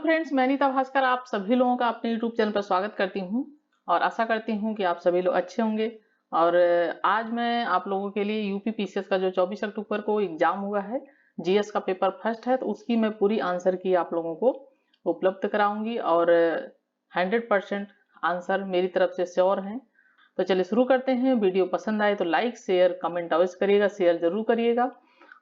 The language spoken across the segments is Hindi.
फ्रेंड्स, मैं नीता भास्कर आप सभी लोगों का अपने यूट्यूब चैनल पर स्वागत करती हूं और आशा करती हूं कि आप सभी लोग अच्छे होंगे। और आज मैं आप लोगों के लिए यूपी पीसीएस का जो 24 अक्टूबर को एग्जाम हुआ है, जीएस का पेपर फर्स्ट है, तो उसकी मैं पूरी आंसर की आप लोगों को उपलब्ध कराऊंगी और 100% आंसर मेरी तरफ से श्योर है। तो चलिए शुरू करते हैं। वीडियो पसंद आए तो लाइक शेयर कमेंट अवश्य करिएगा, शेयर जरूर करिएगा।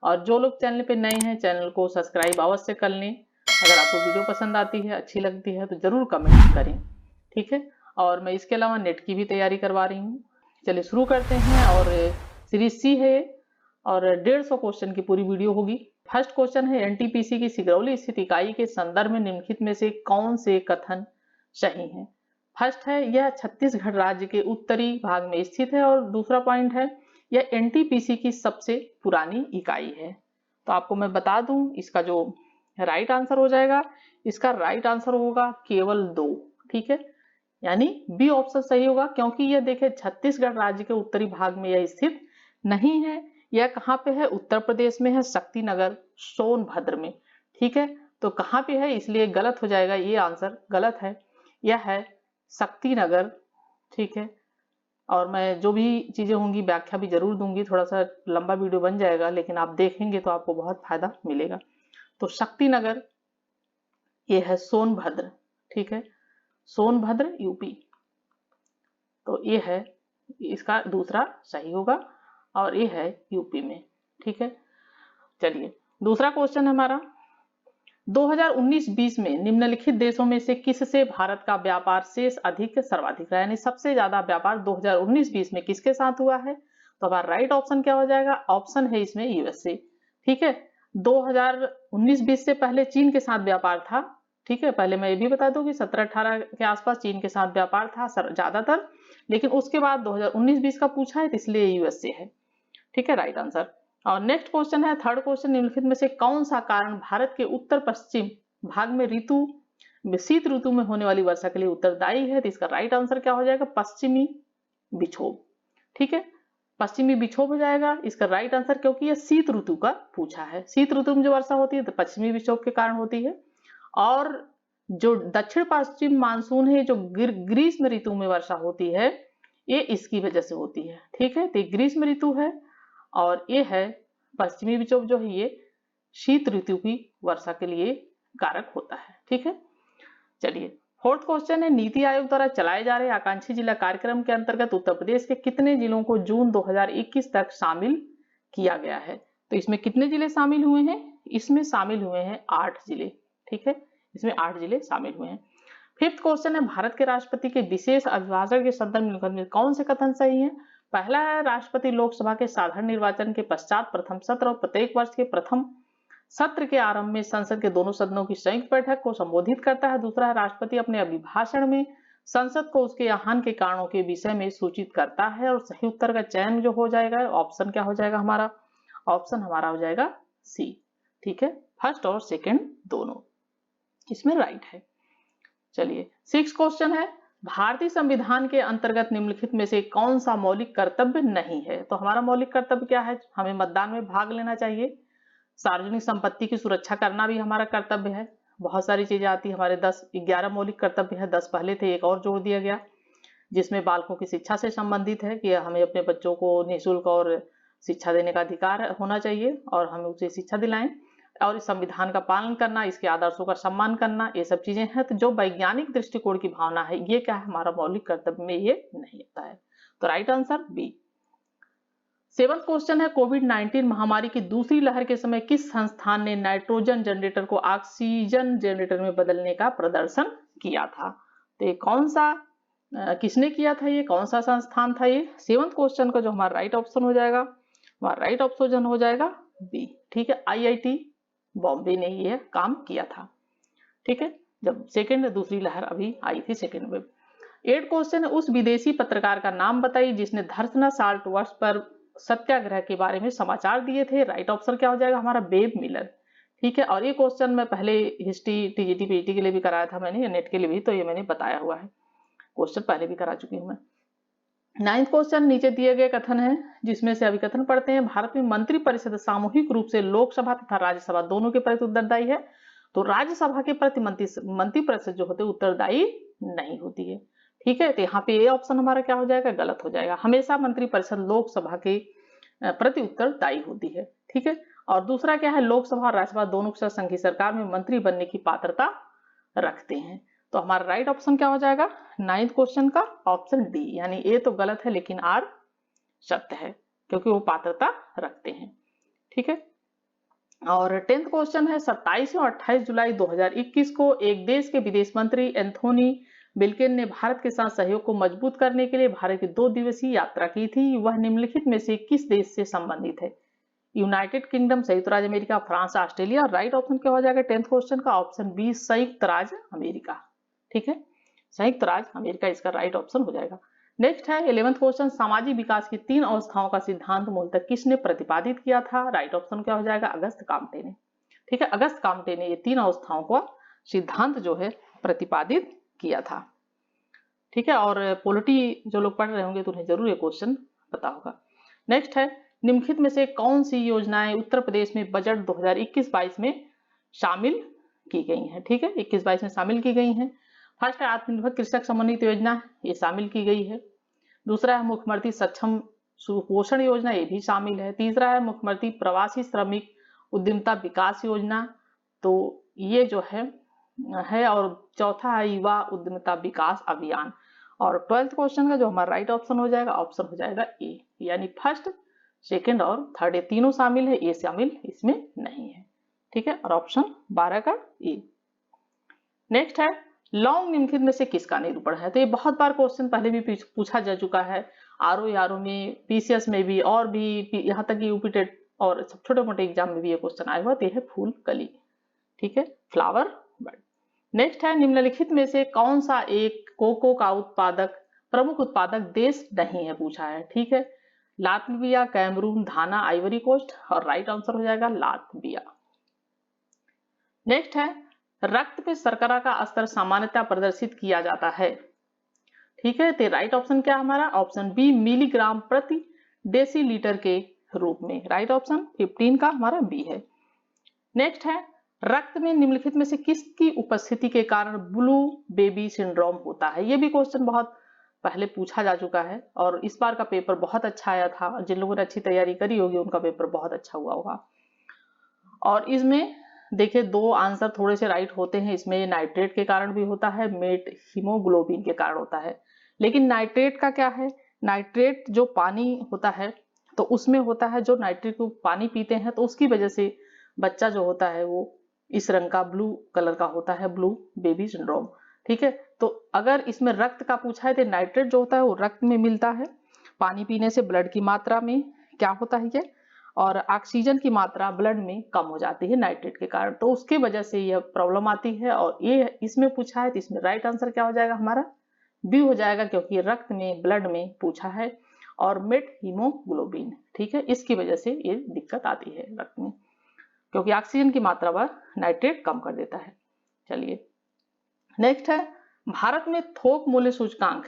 और जो लोग चैनल पे नए हैं चैनल को सब्सक्राइब अवश्य कर लें। अगर आपको वीडियो पसंद आती है, अच्छी लगती है तो जरूर कमेंट करें, ठीक है। और मैं इसके अलावा नेट की भी तैयारी करवा रही हूँ। चलिए शुरू करते हैं। और सीरीज सी है और 150 क्वेश्चन की पूरी वीडियो होगी। फर्स्ट क्वेश्चन है, एनटीपीसी की सिगरौली स्थित इकाई के संदर्भ में निम्नलिखित में से कौन से कथन सही है। फर्स्ट है, यह छत्तीसगढ़ राज्य के उत्तरी भाग में स्थित है। और दूसरा पॉइंट है, यह एनटीपीसी की सबसे पुरानी इकाई है। तो आपको मैं बता दूं, इसका जो राइट आंसर हो जाएगा, इसका राइट आंसर होगा केवल 2, ठीक है। यानी बी ऑप्शन सही होगा, क्योंकि यह देखे छत्तीसगढ़ राज्य के उत्तरी भाग में यह स्थित नहीं है। यह कहाँ पे है? उत्तर प्रदेश में है, शक्तिनगर सोनभद्र में, ठीक है। तो कहाँ पे है, इसलिए गलत हो जाएगा, ये आंसर गलत है। यह है शक्तिनगर, ठीक है। और मैं जो भी चीजें होंगी व्याख्या भी जरूर दूंगी। थोड़ा सा लंबा वीडियो बन जाएगा, लेकिन आप देखेंगे तो आपको बहुत फायदा मिलेगा। तो शक्तिनगर ये है सोनभद्र, ठीक है, सोनभद्र यूपी। तो ये है, इसका दूसरा सही होगा और ये है यूपी में, ठीक है। चलिए दूसरा क्वेश्चन हमारा, 2019-20 में निम्नलिखित देशों में से किससे भारत का व्यापार शेष अधिक सर्वाधिक रहा, यानी सबसे ज्यादा व्यापार 2019-20 में किसके साथ हुआ है। तो हमारा राइट ऑप्शन क्या हो जाएगा? ऑप्शन है इसमें यूएसए, ठीक है। 2019-20 से पहले चीन के साथ व्यापार था, ठीक है। पहले मैं ये भी बता दूं कि 17-18 के आसपास चीन के साथ व्यापार था ज्यादातर, लेकिन उसके बाद 2019-20 का पूछा है तो इसलिए यूएसए है, ठीक है, राइट आंसर। और नेक्स्ट क्वेश्चन है, थर्ड क्वेश्चन, निम्नलिखित में से कौन सा कारण भारत के उत्तर पश्चिम भाग में शीत ऋतु में होने वाली वर्षा के लिए उत्तरदायी है। तो इसका राइट आंसर क्या हो जाएगा? पश्चिमी विक्षोभ, ठीक है, पश्चिमी विक्षोभ हो जाएगा इसका राइट आंसर, क्योंकि यह शीत ऋतु का पूछा है। शीत ऋतु में जो वर्षा होती है तो पश्चिमी विक्षोभ के कारण होती है। और जो दक्षिण पश्चिम मानसून है, जो ग्रीष्म ऋतु में वर्षा होती है, ये इसकी वजह से होती है, ठीक है। तो ग्रीष्म ऋतु है और ये है पश्चिमी विक्षोभ, जो है ये शीत ऋतु की वर्षा के लिए कारक होता है, ठीक है। चलिए फोर्थ क्वेश्चन है, नीति आयोग द्वारा चलाए जा रहे आकांक्षी जिला कार्यक्रम के अंतर्गत उत्तर प्रदेश के कितने जिलों को जून 2021 तक शामिल किया गया है। तो इसमें कितने जिले शामिल हुए हैं? इसमें शामिल हुए हैं 8 जिले, ठीक है, इसमें 8 जिले शामिल हुए हैं। फिफ्थ क्वेश्चन है, भारत के राष्ट्रपति के विशेष अभिभाषण के संदर्भ में कौन से कथन सही है। पहला है, राष्ट्रपति लोकसभा के साधारण निर्वाचन के पश्चात प्रथम सत्र और प्रत्येक वर्ष के प्रथम सत्र के आरंभ में संसद के दोनों सदनों की संयुक्त बैठक को संबोधित करता है। दूसरा है, राष्ट्रपति अपने अभिभाषण में संसद को उसके आह्वान के कारणों के विषय में सूचित करता है। और सही उत्तर का चयन जो हो जाएगा, ऑप्शन क्या हो जाएगा हमारा? ऑप्शन हमारा हो जाएगा सी, ठीक है, फर्स्ट और सेकंड दोनों इसमें राइट है। चलिए सिक्स्थ क्वेश्चन है, भारतीय संविधान के अंतर्गत निम्नलिखित में से कौन सा मौलिक कर्तव्य नहीं है। तो हमारा मौलिक कर्तव्य क्या है? हमें मतदान में भाग लेना चाहिए, सार्वजनिक संपत्ति की सुरक्षा करना भी हमारा कर्तव्य है। बहुत सारी चीजें आती है हमारे, 11 मौलिक कर्तव्य है, 10 पहले थे, एक और जोड़ दिया गया जिसमें बालकों की शिक्षा से संबंधित है कि हमें अपने बच्चों को निःशुल्क और शिक्षा देने का अधिकार होना चाहिए और हमें उसे शिक्षा दिलाएं। और इस संविधान का पालन करना, इसके आदर्शों का सम्मान करना, ये सब चीजें हैं। तो जो वैज्ञानिक दृष्टिकोण की भावना है, ये क्या है? हमारा मौलिक कर्तव्य में ये नहीं आता है। तो right answer B. Seventh question है, कोविड-19 महामारी की दूसरी लहर के समय किस संस्थान ने नाइट्रोजन जनरेटर को ऑक्सीजन जनरेटर में बदलने का प्रदर्शन किया था। तो ये कौन सा किसने किया था, ये कौन सा संस्थान था ये? सेवंथ क्वेश्चन का जो हमारा राइट ऑप्शन हो जाएगा, हमारा राइट ऑप्शन हो जाएगा बी, ठीक है, आईआईटी बॉम्बे ने ये काम किया था, ठीक है, जब सेकेंड दूसरी लहर अभी आई थी, सेकेंड वेव। 8 क्वेश्चन है, उस विदेशी पत्रकार का नाम बताइए जिसने धरसना साल्ट वर्ष पर सत्याग्रह के बारे में समाचार दिए थे। राइट ऑप्शन क्या हो जाएगा हमारा? बेब मिलर, ठीक है। और ये क्वेश्चन मैं पहले हिस्ट्री टीजीटी पीटी के लिए भी कराया था मैंने, नेट के लिए भी, तो ये मैंने बताया हुआ है, क्वेश्चन पहले भी करा चुकी हूँ मैं। 9th क्वेश्चन, नीचे दिए गए कथन है जिसमें से अभी कथन पढ़ते हैं। भारत में मंत्रिपरिषद सामूहिक रूप से लोकसभा तथा राज्यसभा दोनों के प्रति उत्तरदायी है। तो राज्यसभा के प्रति मंत्रिपरिषद जो होते हैं उत्तरदायी नहीं होती है। ठीक है, तो यहाँ पे ये ऑप्शन हमारा क्या हो जाएगा, गलत हो जाएगा। हमेशा मंत्रिपरिषद लोकसभा के प्रति उत्तरदायी होती है। ठीक है, और दूसरा क्या है, लोकसभा और राज्यसभा दोनों के साथ संघीय सरकार में मंत्री बनने की पात्रता रखते हैं। तो हमारा राइट ऑप्शन क्या हो जाएगा 9th क्वेश्चन का ऑप्शन डी, यानी ए तो गलत है लेकिन आर सत्य है क्योंकि वो पात्रता रखते हैं। ठीक है, और 10th क्वेश्चन है 27 और 28 जुलाई 2021 को एक देश के विदेश मंत्री एंथोनी ब्लिंकन ने भारत के साथ सहयोग को मजबूत करने के लिए भारत की 2 दिवसीय यात्रा की थी। वह निम्नलिखित में से किस देश से संबंधित है? यूनाइटेड किंगडम, संयुक्त राज्य America, France, Australia. Right option क्या हो जाएगा 10th क्वेश्चन का ऑप्शन बी, संयुक्त राज्य अमेरिका। ठीक है, संयुक्त राज्य अमेरिका इसका राइट ऑप्शन हो जाएगा। नेक्स्ट है 11th क्वेश्चन, सामाजिक विकास की 3 अवस्थाओं का सिद्धांत मूलतः किसने प्रतिपादित किया था? राइट ऑप्शन क्या हो जाएगा अगस्त काम्टे ने। ठीक है, अगस्त काम्टे ने ये 3 अवस्थाओं का सिद्धांत जो है प्रतिपादित किया था। ठीक है, और पॉलिटी जो लोग पढ़ रहे होंगे तो उन्हें जरूर ये क्वेश्चन पता होगा। नेक्स्ट है निम्नलिखित में से कौन सी योजनाएं उत्तर प्रदेश में बजट 2021-22 में शामिल की गई हैं? ठीक है, 21-22 में शामिल की गई हैं। फर्स्ट है आत्मनिर्भर कृषक समन्वित योजना, ये शामिल की गई है। दूसरा है मुख्यमंत्री सक्षम सुपोषण योजना, ये भी शामिल है। तीसरा है मुख्यमंत्री प्रवासी श्रमिक उद्यमिता विकास योजना, तो ये जो है और चौथा है युवा उद्यमिता विकास अभियान। और 12th क्वेश्चन का जो हमारा राइट ऑप्शन हो जाएगा ऑप्शन हो जाएगा ए, यानी फर्स्ट, सेकेंड और थर्ड ये तीनों शामिल है, ए शामिल इसमें नहीं है। ठीक है, और ऑप्शन 12 का ए। नेक्स्ट है लॉन्ग निम्नलिखित में से किसका निरूपण है? तो ये बहुत बार क्वेश्चन पहले भी पूछा जा चुका है, आरओ में, पीसीएस में भी, और भी यहाँ तक कि यूपी टेट और छोटे मोटे एग्जाम में भी ये क्वेश्चन आया हुआ। तो ये है फूल कली। ठीक है, फ्लावर बर्ड। नेक्स्ट है निम्नलिखित में से कौन सा एक कोको का उत्पादक प्रमुख उत्पादक देश नहीं है पूछा है। ठीक है, लातविया, कैमरून, घाना, आइवरी कोस्ट, और राइट आंसर हो जाएगा लातविया। नेक्स्ट है रक्त में शर्करा का स्तर सामान्यतः प्रदर्शित किया जाता है। ठीक है, तो राइट ऑप्शन क्या हमारा ऑप्शन बी, मिलीग्राम प्रति डेसीलीटर के रूप में। राइट ऑप्शन 15 का हमारा बी है। नेक्स्ट है रक्त में निम्नलिखित में से किसकी उपस्थिति के कारण ब्लू बेबी सिंड्रोम होता है? ये भी क्वेश्चन बहुत पहले पूछा जा चुका है और इस बार का पेपर बहुत अच्छा आया था। जिन लोगों ने अच्छी तैयारी करी होगी उनका पेपर बहुत अच्छा हुआ होगा। और इसमें देखिए 2 आंसर थोड़े से राइट होते हैं। इसमें नाइट्रेट के कारण भी होता है, मेट हीमोग्लोबिन के कारण होता है। लेकिन नाइट्रेट का क्या है, नाइट्रेट जो पानी होता है तो उसमें होता है, जो नाइट्रेट को पानी पीते हैं तो उसकी वजह से बच्चा जो होता है वो इस रंग का ब्लू कलर का होता है, ब्लू बेबी सिंड्रोम। ठीक है, तो अगर इसमें रक्त का पूछा है तो नाइट्रेट जो होता है वो रक्त में मिलता है, पानी पीने से ब्लड की मात्रा में क्या होता है ये, और ऑक्सीजन की मात्रा ब्लड में कम हो जाती है नाइट्रेट के कारण, तो उसके वजह से यह प्रॉब्लम आती है। और ये इसमें पूछा है तो इसमें राइट आंसर क्या हो जाएगा हमारा बी हो जाएगा, क्योंकि रक्त में ब्लड में पूछा है और मेट हीमोग्लोबिन। ठीक है, इसकी वजह से ये दिक्कत आती है रक्त में, क्योंकि ऑक्सीजन की मात्रा वह नाइट्रेट कम कर देता है। चलिए नेक्स्ट है भारत में थोक मूल्य सूचकांक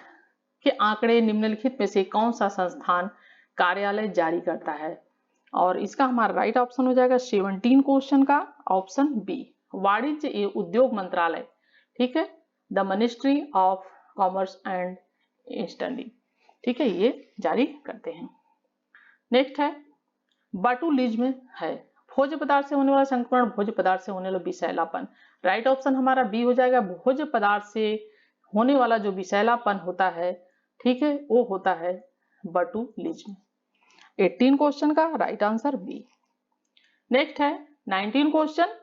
के आंकड़े निम्नलिखित में से कौन सा संस्थान कार्यालय जारी करता है? और इसका हमारा राइट ऑप्शन हो जाएगा 17 क्वेश्चन का ऑप्शन बी, वाणिज्य एवं उद्योग मंत्रालय। ठीक है, the ministry of commerce and industry. ठीक है, ये जारी करते हैं। नेक्स्ट है बाटुलिज्म है भोज्य पदार्थ से होने वाला संक्रमण, भोज्य पदार्थ से होने वाला विषैलापन। राइट ऑप्शन हमारा बी हो जाएगा, भोज्य पदार्थ से होने वाला जो विषैलापन होता है, ठीक है, वो होता है बाटुलिज्म। 18 क्वेश्चन का राइट आंसर बी। नेक्स्ट है 19 क्वेश्चन,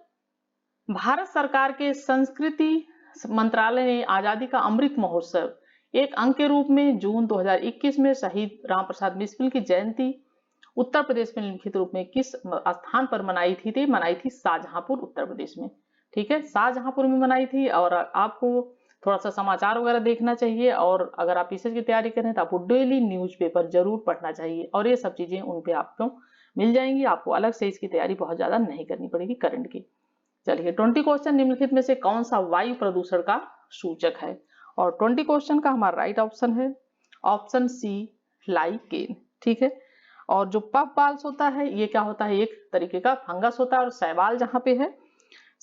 भारत सरकार के संस्कृति मंत्रालय ने आजादी का अमृत महोत्सव एक अंक के रूप में जून 2021 में शहीद राम प्रसाद बिस्मिल की जयंती उत्तर प्रदेश में निम्नलिखित रूप में किस स्थान पर मनाई थी? तो मनाई थी शाहजहांपुर उत्तर प्रदेश में। ठीक है, शाहजहांपुर में मनाई थी। और आपको थोड़ा सा समाचार वगैरह देखना चाहिए, और अगर आप पीसीएस की तैयारी करें तो आपको डेली न्यूज़पेपर जरूर पढ़ना चाहिए, और ये सब चीजें उन पे आपको मिल जाएंगी। आपको अलग से इसकी तैयारी बहुत ज्यादा नहीं करनी पड़ेगी करंट की। चलिए 20 क्वेश्चन, निम्नलिखित में से कौन सा वायु प्रदूषण का सूचक है? और 20 क्वेश्चन का हमारा राइट ऑप्शन है ऑप्शन सी, लाइकेन। ठीक है, और जो पफ बाल्स होता है ये क्या होता है, एक तरीके का फंगस होता है। और शैवाल जहाँ पे है,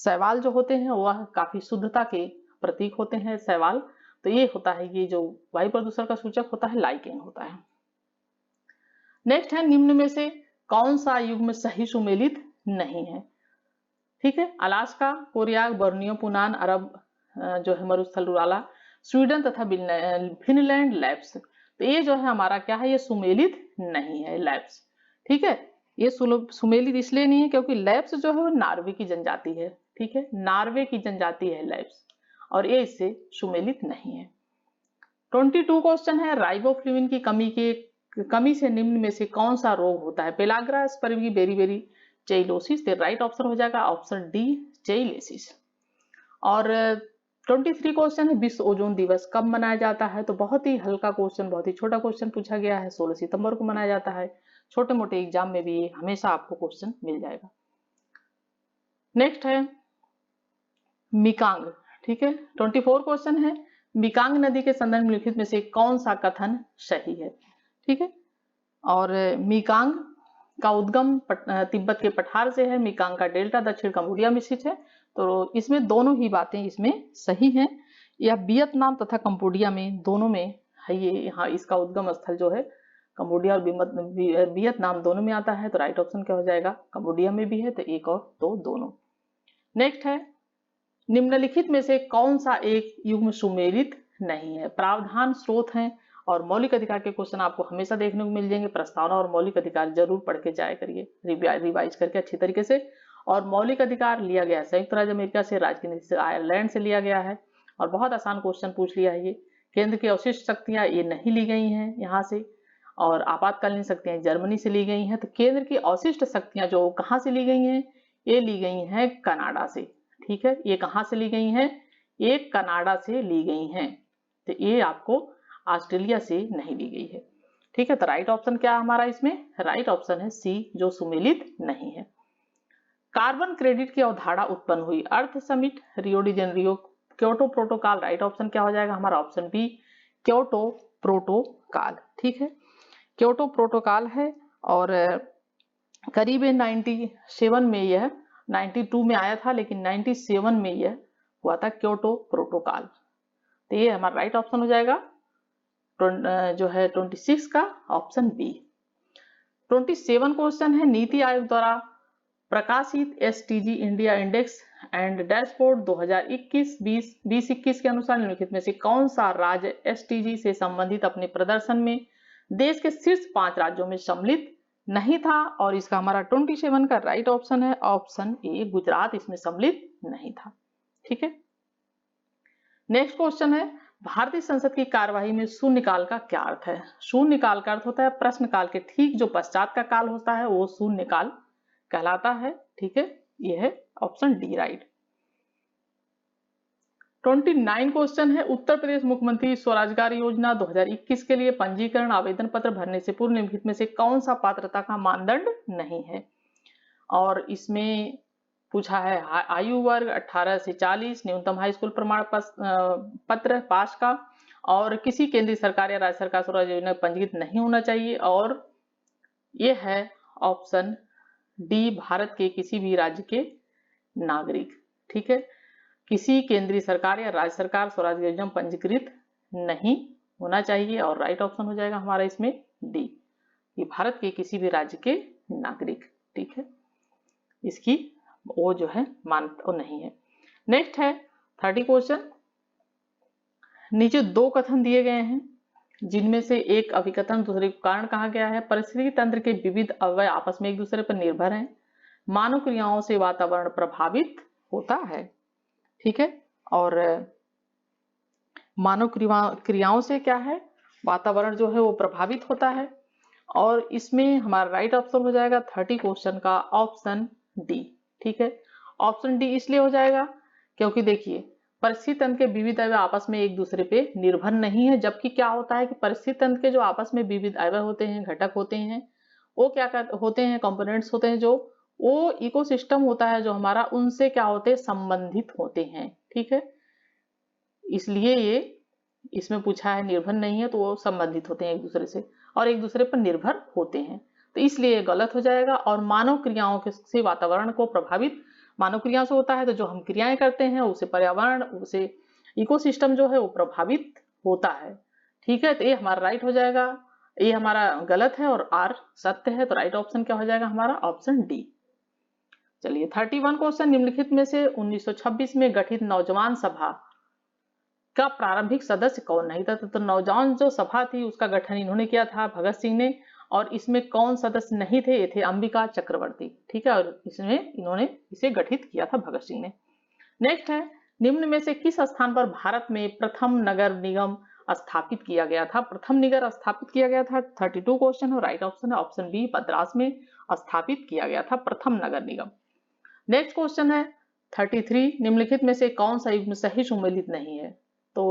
शैवाल जो होते हैं वह काफी शुद्धता के प्रतीक होते हैं शैवाल। तो ये होता है, ये जो वायु प्रदूषण का सूचक होता है लाइकेन होता है। नेक्स्ट है, निम्न में से कौन सा युग्म सही सुमेलित नहीं है? ठीक है, अलास्का, कोरियाक, बोर्नियो, पुनान, अरब जो है मरुस्थल वाला, स्वीडन तथा फिनलैंड, लैप्स। तो ये जो है हमारा क्या है, ये सुमेलित नहीं है लैप्स। ठीक है, ये सुमेलित इसलिए नहीं है क्योंकि लैप्स जो है वो नॉर्वे की जनजाति है। ठीक है, नॉर्वे की जनजाति है लैप्स, और ये इससे सुमेलित नहीं है। 22 क्वेश्चन है, राइबोफ्लाविन की कमी से निम्न में से कौन सा रोग होता है? Pellagra, scurvy, beriberi, cheilosis. तो राइट ऑप्शन हो जाएगा ऑप्शन डी, चेइलोसिस। और 23 क्वेश्चन है, विश्व ओजोन दिवस कब मनाया जाता है? तो बहुत ही हल्का क्वेश्चन, बहुत ही छोटा क्वेश्चन पूछा गया है, 16 सितंबर को मनाया जाता है। छोटे मोटे एग्जाम में भी ये हमेशा आपको क्वेश्चन मिल जाएगा। नेक्स्ट है मिकांग। ठीक है, 24 क्वेश्चन है, मिकांग नदी के संदर्भ में लिखित में से कौन सा कथन सही है? ठीक है, और मिकांग का उद्गम तिब्बत के पठार से है, मिकांग का डेल्टा दक्षिण कंबोडिया में स्थित है। तो इसमें दोनों ही बातें इसमें सही हैं। यह वियतनाम तथा कंबोडिया में दोनों में है, ये यहाँ इसका उद्गम स्थल जो है कंबोडिया और वियतनाम दोनों में आता है। तो राइट ऑप्शन क्या हो जाएगा, कंबोडिया में भी है, तो एक और दो दोनों। नेक्स्ट है, निम्नलिखित में से कौन सा एक युग्म सुमेलित नहीं है? प्रावधान, स्रोत हैं और मौलिक अधिकार के क्वेश्चन आपको हमेशा देखने को मिल जाएंगे। प्रस्तावना और मौलिक अधिकार जरूर पढ़ के जाया करिए, रिवाइज करके अच्छी तरीके से। और मौलिक अधिकार लिया गया संयुक्त राज्य अमेरिका से, राजनीति से आयरलैंड से लिया गया है, और बहुत आसान क्वेश्चन पूछ लिया है ये। केंद्र की अवशिष्ट शक्तियां ये नहीं ली गई हैं यहाँ से, और आपातकालीन शक्तियां जर्मनी से ली गई हैं। तो केंद्र की अवशिष्ट शक्तियां जो कहाँ से ली गई हैं? ये ली गई हैं कनाडा से। ठीक है, ये कहाँ से ली गई हैं? ये कनाडा से ली गई हैं। तो ये आपको ऑस्ट्रेलिया से नहीं ली गई है। ठीक है, तो राइट ऑप्शन क्या है हमारा इसमें? राइट ऑप्शन है सी, जो सुमेलित नहीं है। कार्बन क्रेडिट की अवधारणा उत्पन्न हुई? Earth Summit, Rio de Janeiro, Kyoto Protocol. Right option क्या हो जाएगा हमारा? Option B, Kyoto Protocol. ठीक है, क्योटो प्रोटोकॉल है, और करीब 97 में यह 92 में आया था, लेकिन 97 में यह हुआ था क्योटो प्रोटोकॉल। तो ये हमारा राइट ऑप्शन हो जाएगा जो है 26 का ऑप्शन बी। 27 क्वेश्चन है, नीति आयोग द्वारा प्रकाशित STG India index and dashboard 2021 के अनुसार निम्नलिखित में से कौन सा राज्य एसटीजी से संबंधित अपने प्रदर्शन में देश के शीर्ष 5 राज्यों में सम्मिलित नहीं था? और इसका हमारा 27 का राइट ऑप्शन है ऑप्शन ए, गुजरात इसमें सम्मिलित नहीं था। ठीक है, नेक्स्ट क्वेश्चन है, भारतीय संसद की कार्यवाही में शून्यकाल का क्या अर्थ है? शून्यकाल का अर्थ होता है प्रश्नकाल के ठीक जो पश्चात का काल होता है वो शून्यकाल कहलाता है। ठीक है, यह है ऑप्शन डी राइट। 29 क्वेश्चन है, उत्तर प्रदेश मुख्यमंत्री स्वरोजगार योजना 2021 के लिए पंजीकरण आवेदन पत्र भरने से पूर्व निम्नलिखित में से कौन सा पात्रता का मानदंड नहीं है? और इसमें पूछा है आयु वर्ग 18 से 40, न्यूनतम हाई स्कूल प्रमाण पत्र पास का, और किसी केंद्रीय सरकार या राज्य सरकार स्वरोजगार योजना पंजीकृत नहीं होना चाहिए, और ये है ऑप्शन डी, भारत के किसी भी राज्य के नागरिक। ठीक है, किसी केंद्रीय सरकार या राज्य सरकार स्वरोजगार योजना पंजीकृत नहीं होना चाहिए, और राइट ऑप्शन हो जाएगा हमारा इसमें डी, ये भारत के किसी भी राज्य के नागरिक। ठीक है, इसकी वो जो है मान्यता नहीं है। नेक्स्ट है 30 क्वेश्चन, नीचे 2 कथन दिए गए हैं जिनमें से एक अभिकथन दूसरे को कारण कहा गया है। परिस्थिति तंत्र के विविध अवयव आपस में एक दूसरे पर निर्भर हैं, मानव क्रियाओं से वातावरण प्रभावित होता है। ठीक है, और मानव क्रियाओं से क्या है, वातावरण जो है वो प्रभावित होता है, और इसमें हमारा राइट ऑप्शन हो जाएगा 30 क्वेश्चन का ऑप्शन डी। ठीक है, ऑप्शन डी इसलिए हो जाएगा क्योंकि देखिए परिस्थिति तंत्र के विविध अवयव आपस में एक दूसरे पे निर्भर नहीं है, जबकि क्या होता है कि परिस्थिति तंत्र के जो आपस में विविध अवयव होते हैं, घटक होते हैं, वो क्या होते हैं, कंपोनेंट्स होते हैं, जो वो इकोसिस्टम होता है जो हमारा, उनसे क्या होते हैं, संबंधित होते हैं। ठीक है, इसलिए ये इसमें पूछा है निर्भर नहीं है, तो वो संबंधित होते हैं एक दूसरे से और एक दूसरे पर निर्भर होते हैं, तो इसलिए गलत हो जाएगा। और मानव क्रियाओं से वातावरण को प्रभावित, मानव क्रिया से होता है, तो जो हम क्रियाएं करते हैं उसे पर्यावरण, उसे इकोसिस्टम जो है वो प्रभावित होता है। ठीक है, तो ये हमारा राइट हो जाएगा, ये हमारा गलत है और आर सत्य है, तो राइट ऑप्शन क्या हो जाएगा हमारा ऑप्शन डी। चलिए 31 क्वेश्चन, निम्नलिखित में से 1926 में गठित नौजवान सभा का प्रारंभिक सदस्य कौन नहीं था? तो नौजवान जो सभा थी उसका गठन इन्होंने किया था, भगत सिंह ने, और इसमें कौन सदस्य नहीं थे? ये थे अंबिका चक्रवर्ती। ठीक है, और इसमें इन्होंने इसे गठित किया था भगत सिंह ने। नेक्स्ट है, निम्न में से किस स्थान पर भारत में प्रथम नगर निगम स्थापित किया गया था? प्रथम निगर स्थापित किया गया था। 32 क्वेश्चन है, राइट ऑप्शन है ऑप्शन बी, मद्रास में स्थापित किया गया था प्रथम नगर निगम। नेक्स्ट क्वेश्चन है 33, निम्नलिखित में से कौन सा युग्म सही सुमेलित नहीं है? तो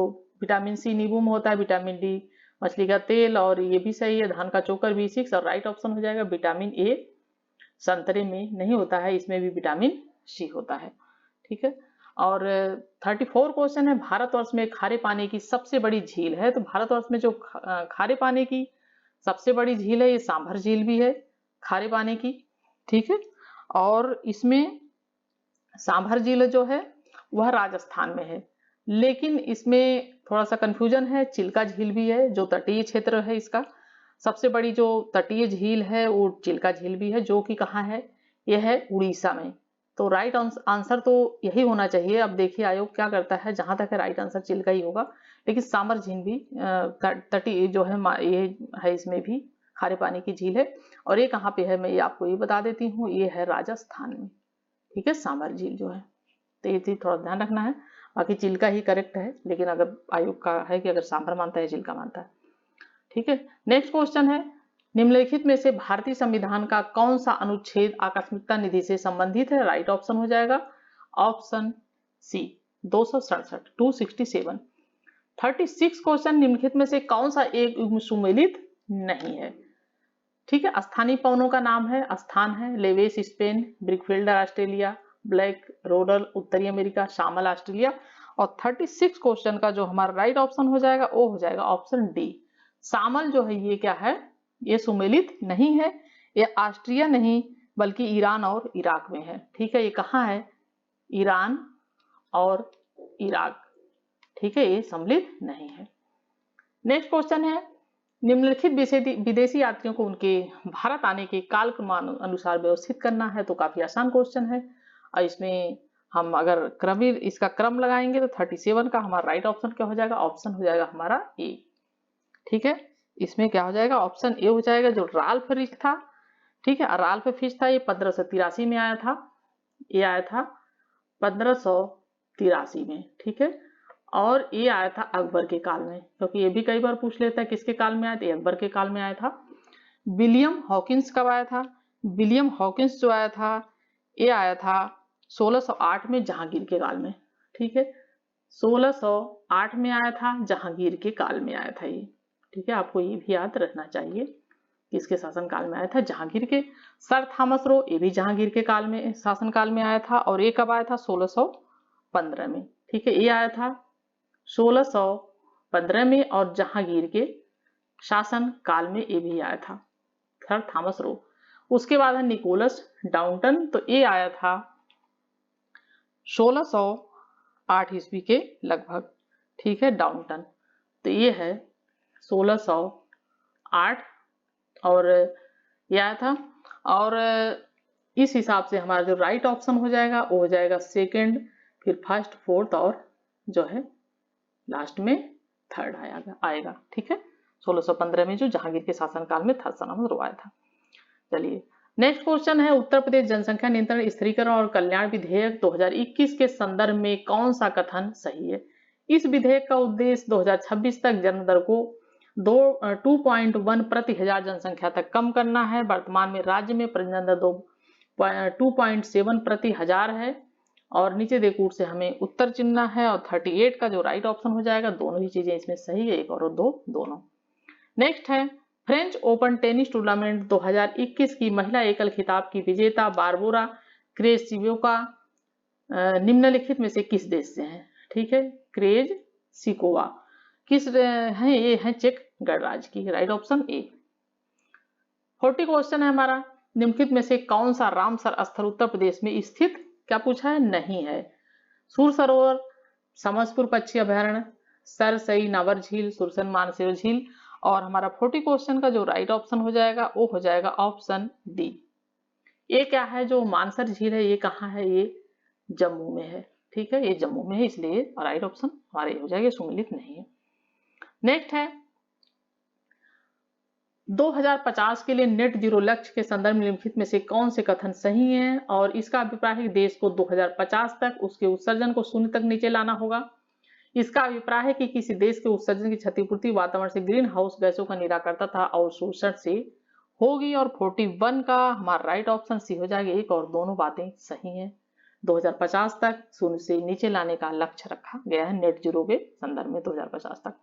विटामिन सी नींबू में होता है, विटामिन डी मछली का तेल, और ये भी सही है, धान का चोकर B6, और राइट ऑप्शन हो जाएगा विटामिन ए संतरे में नहीं होता है, इसमें भी विटामिन सी होता है। ठीक है, और 34 क्वेश्चन है, भारतवर्ष में खारे पानी की सबसे बड़ी झील है? तो भारतवर्ष में जो खारे पानी की सबसे बड़ी झील है, ये सांभर झील भी है खारे पानी की। ठीक है, और इसमें सांभर झील जो है वह राजस्थान में है, लेकिन इसमें थोड़ा सा कंफ्यूजन है, चिल्का झील भी है जो तटीय क्षेत्र है, इसका सबसे बड़ी जो तटीय झील है वो चिल्का झील भी है, जो कि कहाँ है? यह है उड़ीसा में। तो राइट आंसर तो यही होना चाहिए। अब देखिए आयोग क्या करता है, जहां तक है राइट आंसर चिल्का ही होगा, लेकिन सांभर झील भी तटीय जो है ये है, इसमें भी खारे पानी की झील है, और ये कहाँ पे है मैं ये आपको ये बता देती हूँ, ये है राजस्थान में। ठीक है, सांभर झील जो है, तो ये चीज थोड़ा ध्यान रखना है। बाकी चिल्का ही करेक्ट है, लेकिन अगर आयोग का है कि अगर सांभर मानता है चिल्का मानता है। ठीक है, नेक्स्ट क्वेश्चन है, निम्नलिखित में से भारतीय संविधान का कौन सा अनुच्छेद आकस्मिकता निधि से संबंधित है? राइट ऑप्शन हो जाएगा ऑप्शन सी 267, 267। 36 क्वेश्चन, निम्नलिखित में से कौन सा एक युग्म सुमेलित नहीं है? ठीक है, स्थानीय पवनों का नाम है, स्थान है लेवेस स्पेन, ब्रिकफील्डर ऑस्ट्रेलिया, ब्लैक रोडल उत्तरी अमेरिका, शामल ऑस्ट्रेलिया। और 36 क्वेश्चन का जो हमारा राइट ऑप्शन हो जाएगा वो हो जाएगा ऑप्शन डी, शामल जो है ये क्या है? ये सुमेलित नहीं है, ये ऑस्ट्रिया नहीं बल्कि ईरान और इराक में है। ठीक है, ये कहाँ है? ईरान और इराक। ठीक है, ये सम्मिलित नहीं है। नेक्स्ट क्वेश्चन है, निम्नलिखित विदेशी यात्रियों को उनके भारत आने के कालक्रम अनुसार व्यवस्थित करना है। तो काफी आसान क्वेश्चन है, और इसमें हम अगर इसका क्रम लगाएंगे तो 37 का हमारा राइट ऑप्शन क्या हो जाएगा? ऑप्शन हो जाएगा हमारा ए। ठीक है, इसमें क्या हो जाएगा? ऑप्शन ए हो जाएगा, जो राल्फ फिच था। ठीक है, राल्फ फिच था, ये 1583 में आया था, ये आया था 1583 में। ठीक है, और ये आया था अकबर के काल में, क्योंकि ये भी कई बार पूछ लेता है किसके काल में आया था, अकबर के काल में आया था। विलियम हॉकिंस कब आया था? विलियम हॉकिंस जो आया था ये आया था 1608 में जहांगीर के काल में। ठीक है, 1608 में आया था, जहांगीर के काल में आया था ये। ठीक है, आपको ये भी याद रखना चाहिए किसके शासन काल में आया था? जहांगीर के। सर थॉमस रो, ये भी जहांगीर के काल में शासन काल में आया था, और ये कब आया था? 1615 में। ठीक है, ये आया था 1615 में, और जहांगीर के शासन काल में ये भी आया था, सर थॉमस रो। उसके बाद है निकोलस डाउंटन, तो ये आया था 1608 ईस्वी के लगभग। ठीक है, डाउंटन, तो ये है 1608 और ये आया था। और इस हिसाब से हमारा जो राइट ऑप्शन हो जाएगा वो हो जाएगा सेकंड, फिर फर्स्ट, फोर्थ, और जो है लास्ट में थर्ड आएगा। ठीक है, 1615 में जो जहांगीर के शासनकाल में थर्ड सन आया था। चलिए नेक्स्ट क्वेश्चन है, उत्तर प्रदेश जनसंख्या नियंत्रण स्थिरीकरण और कल्याण विधेयक 2021 के संदर्भ में कौन सा कथन सही है? इस विधेयक का उद्देश्य 2026 तक जन्म दर को 2.1 प्रति हजार जनसंख्या तक कम करना है। वर्तमान में राज्य में प्रजनन दर 2.7 प्रति हजार है, और नीचे देखूट से हमें उत्तर चुनना है, और 38 का जो राइट ऑप्शन हो जाएगा, दोनों ही चीजें इसमें सही है, एक और दो दोनों। नेक्स्ट है, फ्रेंच ओपन टेनिस टूर्नामेंट 2021 की महिला एकल खिताब की विजेता बारबोरा क्रेजिकोवा निम्नलिखित में से किस देश से हैं? ठीक है, क्रेजिकोवा किस है? ये है चेक गणराज्य की। Right option A. 40 क्वेश्चन है हमारा, निम्नलिखित में से कौन सा रामसर स्थल उत्तर प्रदेश में स्थित क्या पूछा है? नहीं है। सूर सरोवर, समसपुर पक्षी अभयारण्य, सरसई नावर झील, सुरसन मानसेर झील। और हमारा 40 क्वेश्चन का जो राइट ऑप्शन हो जाएगा वो हो जाएगा ऑप्शन डी। ये क्या है? जो मानसर झील है ये कहाँ है? ये जम्मू में है। ठीक है, ये जम्मू में है, इसलिए राइट ऑप्शन हमारे हो जाएगा, सुमेलित नहीं है। नेक्स्ट है 2050 के लिए नेट जीरो लक्ष्य के संदर्भ में निम्नलिखित में से कौन से कथन सही हैं? और इसका अभिप्राय है कि देश को 2050 तक उसके उत्सर्जन को शून्य तक नीचे लाना होगा। इसका अभिप्राय है कि किसी देश के उत्सर्जन की क्षतिपूर्ति वातावरण से ग्रीन हाउस गैसों का निराकरण तथा अवशोषण से होगी। और 41 का हमारा राइट ऑप्शन सी हो जाएगा। एक और दोनों बातें सही हैं। 2050 तक शून्य से नीचे लाने का लक्ष्य रखा गया है नेट जीरो के संदर्भ में 2050 तक।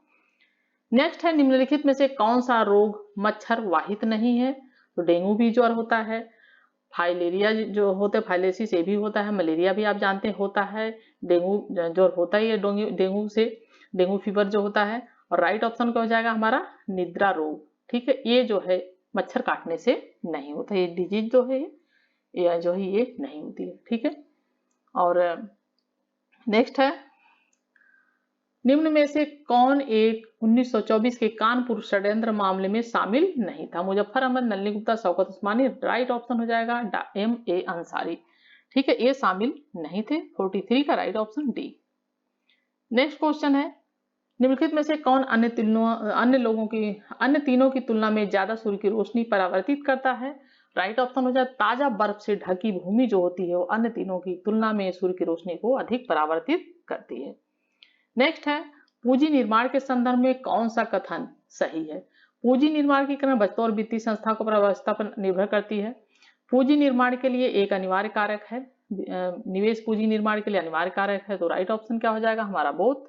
नेक्स्ट है निम्नलिखित में से कौन सा रोग मच्छर वाहित नहीं है? तो डेंगू भी ज्वर होता है, फाइलेरिया जो होते हैं फाइलेरियासिस ये भी होता है, मलेरिया भी आप जानते हैं होता है, डेंगू ज्वर होता ही है डेंगू से, डेंगू फीवर जो होता है। और राइट ऑप्शन क्या हो जाएगा हमारा? निद्रा रोग। ठीक है, ये जो है मच्छर काटने से नहीं होता, ये डिजीज जो है ये जो है ये नहीं होती है। ठीक है, और नेक्स्ट है निम्न में से कौन एक 1924 के कानपुर षड्यंत्र मामले में शामिल नहीं था? मुजफ्फर अहमद, नलिनी गुप्ता, शौकत उस्मानी। राइट ऑप्शन हो जाएगा M.A. अंसारी। ठीक है, ये शामिल नहीं थे। 43 का right option D. Next question है निम्नलिखित में से कौन अन्य तीनों की तुलना में ज्यादा सूर्य की रोशनी परावर्तित करता है? राइट ऑप्शन हो जाए ताजा बर्फ से ढकी भूमि जो होती है वो अन्य तीनों की तुलना में सूर्य की रोशनी को अधिक परावर्तित करती है। नेक्स्ट है पूंजी निर्माण के संदर्भ में कौन सा कथन सही है? पूंजी निर्माण की क्रम बचतौर वित्तीय संस्था को व्यवस्था पर निर्भर करती है। पूंजी निर्माण के लिए एक अनिवार्य कारक है, निवेश पूंजी निर्माण के लिए अनिवार्य कारक है। तो राइट ऑप्शन क्या हो जाएगा हमारा? बोथ,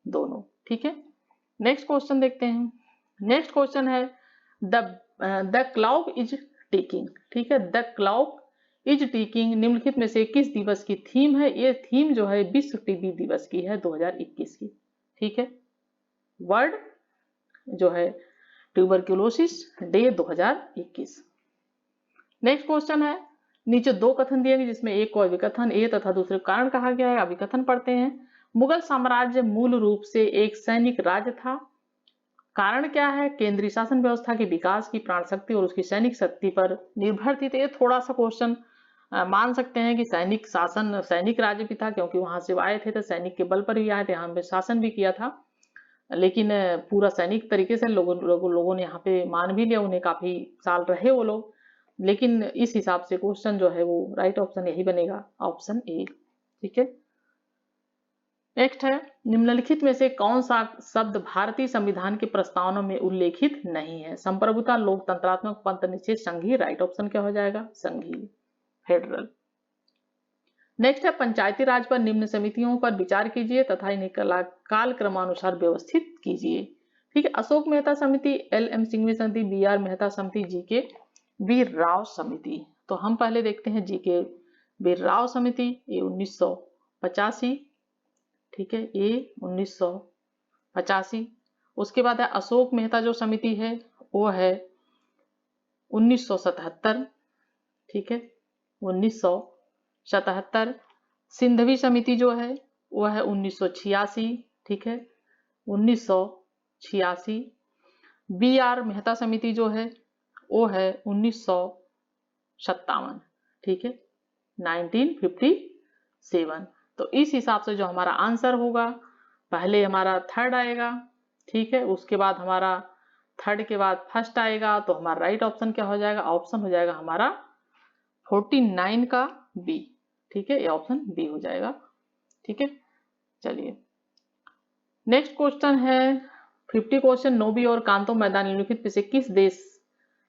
दोनों। ठीक है, नेक्स्ट क्वेश्चन देखते हैं। नेक्स्ट क्वेश्चन है द क्लॉक इज टिकिंग। ठीक है, द क्लॉक इज टिकिंग निम्नलिखित में से किस दिवस की थीम है? ये थीम जो है विश्व टीबी दिवस की है 2021 की। ठीक है, वर्ल्ड जो है ट्यूबरक्यूलोसिस डे 2021। नेक्स्ट क्वेश्चन है नीचे दो कथन दिए गए जिसमें एक को अभिकथन ए तथा दूसरे को कारण कहा गया है। अभिकथन पढ़ते हैं। मुगल साम्राज्य मूल रूप से एक सैनिक राज्य था। कारण क्या है? केंद्रीय शासन व्यवस्था के विकास की प्राण शक्ति और उसकी सैनिक शक्ति पर निर्भर थी। तो ये थोड़ा सा क्वेश्चन मान सकते हैं कि सैनिक शासन, सैनिक राज्य भी था क्योंकि वहां से आए थे तो सैनिक के बल पर ही आए थे, यहाँ पे शासन भी किया था। लेकिन पूरा सैनिक तरीके से लोगों ने यहाँ पे मान भी लिया, उन्हें काफी साल रहे वो लोग। लेकिन इस हिसाब से क्वेश्चन जो है वो राइट ऑप्शन यही बनेगा, ऑप्शन ए। ठीक है, नेक्स्ट है निम्नलिखित में से कौन सा शब्द भारतीय संविधान के प्रस्तावना में उल्लेखित नहीं है? संप्रभुता, लोकतंत्रात्मक, पंथनिषेध, संघीय। राइट ऑप्शन क्या हो जाएगा? संघीय, फेडरल। नेक्स्ट है पंचायती राज पर निम्न समितियों पर विचार कीजिए तथा इन्हें काल क्रमानुसार व्यवस्थित कीजिए। ठीक है, अशोक मेहता समिति, L.M. सिंघवी समिति, B.R. मेहता समिति, G.K. वी राव समिति। तो हम पहले देखते हैं G.K. वी राव समिति, ये 1985। ठीक है, ये 1985। उसके बाद है अशोक मेहता जो समिति है वो है 1977। ठीक है, 1977। सिंधवी समिति जो है वो है 1986। ठीक है, 1986। B.R. मेहता समिति जो है वो है 1957। ठीक है, 1957। तो इस हिसाब से जो हमारा आंसर होगा, पहले हमारा थर्ड आएगा। ठीक है, उसके बाद हमारा थर्ड के बाद फर्स्ट आएगा। तो हमारा राइट ऑप्शन क्या हो जाएगा? ऑप्शन हो जाएगा हमारा 49 का बी। ठीक है, ये ऑप्शन बी हो जाएगा। ठीक है, चलिए नेक्स्ट क्वेश्चन है 50 क्वेश्चन। नोबी और कांतो मैदान निम्नलिखित में से किस देश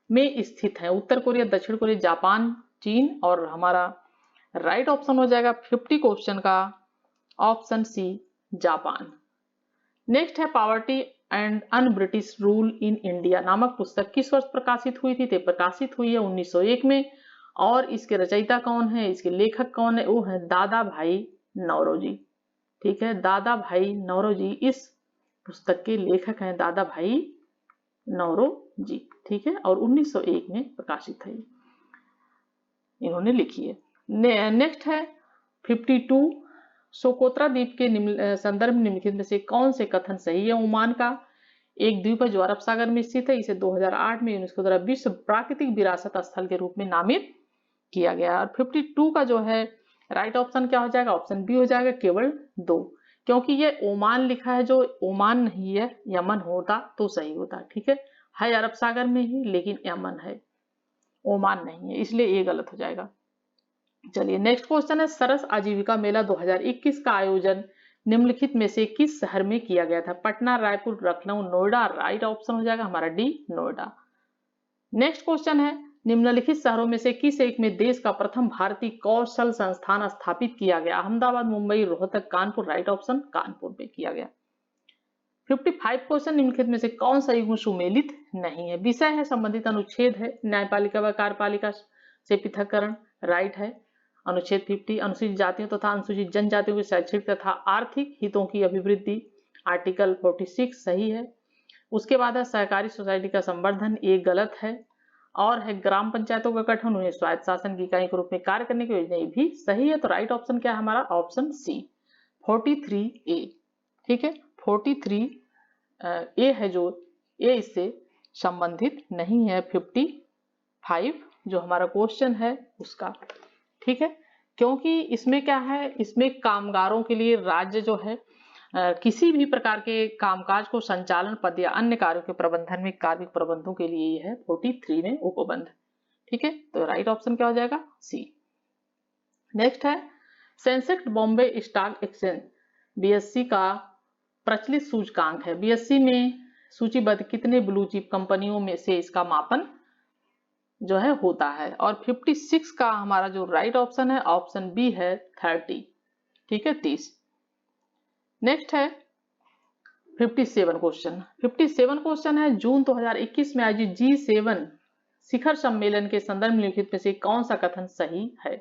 में स्थित है? उत्तर कोरिया, दक्षिण कोरिया, जापान, चीन। और हमारा राइट ऑप्शन हो जाएगा 50 क्वेश्चन का ऑप्शन सी, जापान। नेक्स्ट है poverty and un British rule in India नामक पुस्तक किस वर्ष प्रकाशित हुई थी? तो प्रकाशित हुई है 1901 में। और इसके रचयिता कौन है, इसके लेखक कौन है? वो है दादा भाई नौरोजी। ठीक है, दादा भाई नौरोजी इस पुस्तक के लेखक हैं, दादा भाई नौरोजी। ठीक है, और 1901 में प्रकाशित है, इन्होंने लिखी है। नेक्स्ट है 52 सोकोत्रा द्वीप के संदर्भ निम्नलिखित में से कौन से कथन सही है? ओमान का एक द्वीप है जो अरब सागर में स्थित है। इसे 2008 में यूनेस्को द्वारा विश्व प्राकृतिक विरासत स्थल के रूप में नामित किया गया। और 52 का जो है राइट ऑप्शन क्या हो जाएगा? ऑप्शन बी हो जाएगा, केवल 2, क्योंकि ये ओमान लिखा है, जो ओमान नहीं है, यमन होता तो सही होता। ठीक है अरब सागर में ही, लेकिन यमन है, ओमान नहीं है, इसलिए ये गलत हो जाएगा। चलिए नेक्स्ट क्वेश्चन है, सरस आजीविका मेला 2021 का आयोजन निम्नलिखित में से किस शहर में किया गया था? पटना, रायपुर, लखनऊ, नोएडा। राइट ऑप्शन हो जाएगा हमारा डी, नोएडा। नेक्स्ट क्वेश्चन है, निम्नलिखित शहरों में से किस एक में देश का प्रथम भारतीय कौशल संस्थान स्थापित किया गया? अहमदाबाद, मुंबई, रोहतक, कानपुर। राइट ऑप्शन कानपुर में किया गया। 55 क्वेश्चन, निम्नलिखित में से कौन सा युग्म सुमेलित नहीं है? विषय है, संबंधित अनुच्छेद है, न्यायपालिका व कार्यपालिका से पृथककरण। राइट है। अनुच्छेद 50 अनुसूचित जातियों तथा अनुसूचित जनजातियों की शैक्षिक तथा आर्थिक हितों की अभिवृद्धि। आर्टिकल 46 सही है। उसके बाद है सहकारी सोसाइटी का संवर्धन, ये गलत है। और है ग्राम पंचायतों का गठन, उन्हें स्वायत्त शासन की इकाई के रूप में कार्य करने की योजना, ये भी सही है। तो राइट ऑप्शन क्या है हमारा? Option C, 43A। ठीक है, 43 ए है, जो ए इससे संबंधित नहीं है 55 जो हमारा क्वेश्चन है उसका। ठीक है, क्योंकि इसमें क्या है, इसमें कामगारों के लिए राज्य जो है किसी भी प्रकार के कामकाज को संचालन पद या अन्य कार्यों के प्रबंधन में कार्मिक प्रबंधों के लिए ये है 43 में उपबंध। ठीक है, तो राइट ऑप्शन क्या हो जाएगा? सी। नेक्स्ट है, Sensex Bombay stock exchange BSc का प्रचलित सूचकांक है। बीएससी में सूचीबद्ध कितने ब्लू चिप कंपनियों में से इसका मापन जो है होता है? और 56 का हमारा जो राइट ऑप्शन है, ऑप्शन बी है 30। ठीक है, 30। नेक्स्ट है 57 क्वेश्चन। 57 क्वेश्चन है, जून 2021 में आयोजित G7 शिखर सम्मेलन के संदर्भ निम्नलिखित में से कौन सा कथन सही है?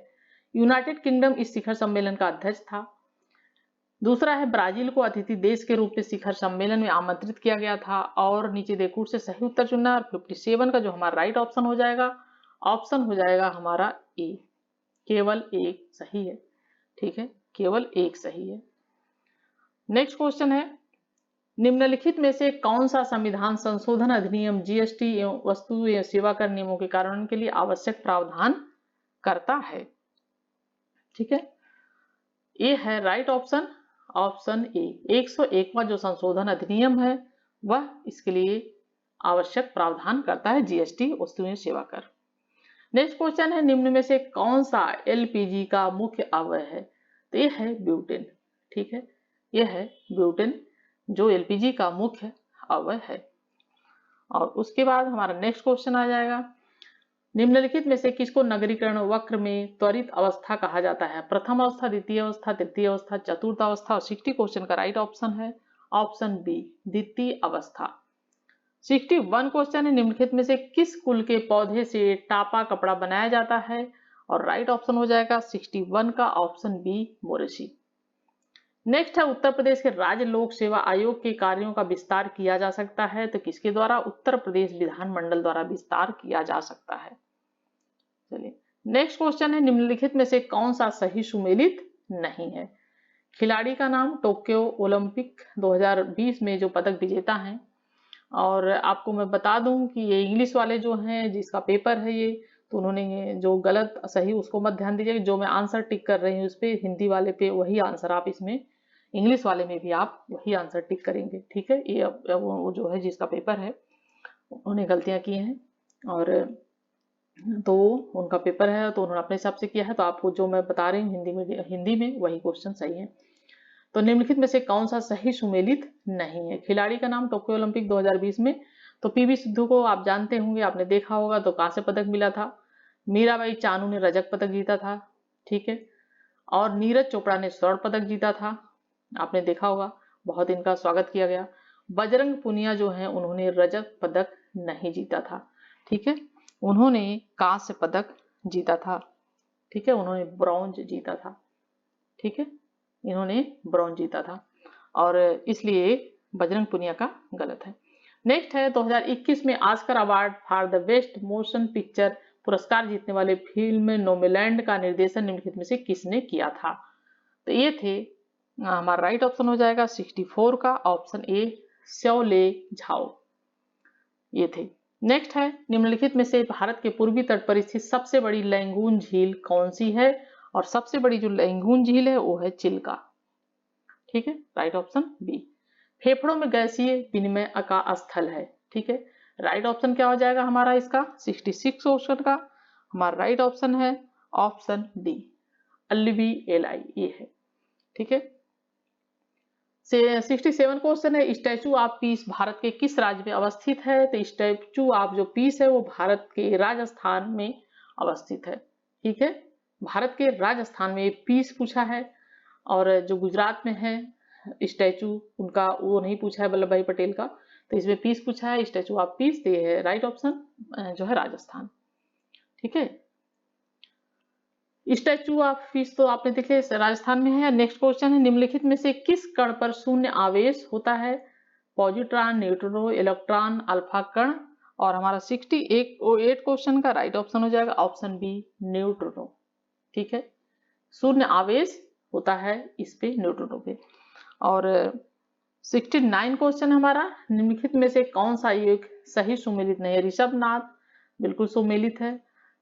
यूनाइटेड किंगडम इस शिखर सम्मेलन का अध्यक्ष था। दूसरा है, ब्राजील को अतिथि देश के रूप में शिखर सम्मेलन में आमंत्रित किया गया था। और नीचे देखूर से सही उत्तर चुनना। और 57 का जो हमारा राइट ऑप्शन हो जाएगा, ऑप्शन हो जाएगा हमारा ए, केवल एक सही है। ठीक है, केवल एक सही है। नेक्स्ट क्वेश्चन है, निम्नलिखित में से कौन सा संविधान संशोधन अधिनियम जीएसटी एवं वस्तु एवं सेवा कर नियमों के कार्यान्वयन के लिए आवश्यक प्रावधान करता है? ठीक है, ये है राइट ऑप्शन, ऑप्शन ए। 101वां जो संशोधन अधिनियम है वह इसके लिए आवश्यक प्रावधान करता है, जीएसटी वस्तु एवं सेवा कर। नेक्स्ट क्वेश्चन है, निम्न में से कौन सा एलपीजी का मुख्य अवयव है? तो ये है ब्यूटेन। ठीक है, यह है ब्यूटेन जो एलपीजी का मुख्य अवयव है। और उसके बाद हमारा नेक्स्ट क्वेश्चन आ जाएगा, निम्नलिखित में से किसको नगरीकरण वक्र में त्वरित अवस्था कहा जाता है? प्रथम अवस्था, द्वितीय अवस्था, तृतीय अवस्था, चतुर्थ अवस्था। और 60 क्वेश्चन का राइट ऑप्शन है ऑप्शन बी, द्वितीय अवस्था। 61 क्वेश्चन है, निम्नलिखित में से किस कुल के पौधे से टापा कपड़ा बनाया जाता है? और राइट ऑप्शन हो जाएगा 61 का ऑप्शन बी, मोरेसी। नेक्स्ट है, उत्तर प्रदेश के राज्य लोक सेवा आयोग के कार्यों का विस्तार किया जा सकता है तो किसके द्वारा? उत्तर प्रदेश विधानमंडल द्वारा विस्तार किया जा सकता है। चलिए नेक्स्ट क्वेश्चन है, निम्नलिखित में से कौन सा सही सुमेलित नहीं है? खिलाड़ी का नाम, टोक्यो ओलंपिक 2020 में जो पदक विजेता हैं। और आपको मैं बता दूं कि ये इंग्लिश वाले जो हैं जिसका पेपर है ये, तो उन्होंने ये जो गलत सही उसको मत ध्यान दीजिएगा, जो मैं आंसर टिक कर रही हूँ उस पे हिंदी वाले पे वही आंसर आप इसमें इंग्लिश वाले में भी आप वही आंसर टिक करेंगे। ठीक है, ये वो जो है जिसका पेपर है उन्होंने गलतियां की हैं और तो उनका पेपर है तो उन्होंने अपने हिसाब से किया है, तो आपको जो मैं बता रही हूँ हिंदी में वही क्वेश्चन सही है। तो निम्नलिखित में से कौन सा सही सुमेलित नहीं है? खिलाड़ी का नाम, टोक्यो ओलंपिक 2020 में तो पीवी सिंधु को आप जानते होंगे, आपने देखा होगा, तो कांस्य पदक मिला था। मीराबाई चानू ने रजत पदक जीता था। ठीक है, और नीरज चोपड़ा ने स्वर्ण पदक जीता था, आपने देखा होगा, बहुत इनका स्वागत किया गया। बजरंग पुनिया जो है उन्होंने रजत पदक नहीं जीता था। ठीक है, उन्होंने कांस्य पदक जीता था। ठीक है, उन्होंने ब्रॉन्ज जीता था। ठीक है, इन्होंने ब्रॉन्ज जीता था और इसलिए बजरंग पुनिया का गलत है। नेक्स्ट है, 2021 में Oscar award for the best motion picture पुरस्कार जीतने वाले फिल्म नोमैडलैंड का निर्देशन निम्नलिखित में से किसने किया था? तो ये थे हमारा राइट ऑप्शन हो जाएगा 64 का ऑप्शन ए स्योले झाओ, ये थे। नेक्स्ट है निम्नलिखित में से भारत के पूर्वी तट पर स्थित सबसे बड़ी लैंगून झील कौन सी है, और सबसे बड़ी जो लैंगून झील है वो है चिल्का, ठीक है, राइट ऑप्शन बी। फेफड़ों में गैसीय विनिमय का स्थल है, ठीक है, राइट ऑप्शन क्या हो जाएगा हमारा इसका 66 क्वेश्चन का हमारा राइट ऑप्शन है ऑप्शन डी अल्वीएलाई, ये है, ठीक है। 67 क्वेश्चन है स्टैचू ऑफ पीस भारत के किस राज्य में अवस्थित है, तो स्टैचू ऑफ जो पीस है वो भारत के राजस्थान में अवस्थित है, ठीक है, भारत के राजस्थान में पीस पूछा है। और जो गुजरात में है स्टैचू उनका वो नहीं पूछा है वल्लभ भाई पटेल का, तो इसमें पीस पूछा है स्टैचू ऑफ पीस, ये है राइट ऑप्शन जो है राजस्थान, ठीक है। स्टैचू ऑफ पीस तो आपने देखे राजस्थान में है। नेक्स्ट क्वेश्चन है निम्नलिखित में से किस कण पर शून्य आवेश होता है, पॉजिट्रॉन, न्यूट्रिनो, इलेक्ट्रॉन, अल्फा कण, और हमारा 68 क्वेश्चन का राइट ऑप्शन हो जाएगा ऑप्शन बी न्यूट्रिनो, ठीक है, शून्य आवेश होता है इस पे न्यूट्रिनो पे। और 69 क्वेश्चन हमारा निम्नलिखित में से कौन सा एक सही सुमेलित नहीं है, ऋषभनाथ बिल्कुल सुमेलित है,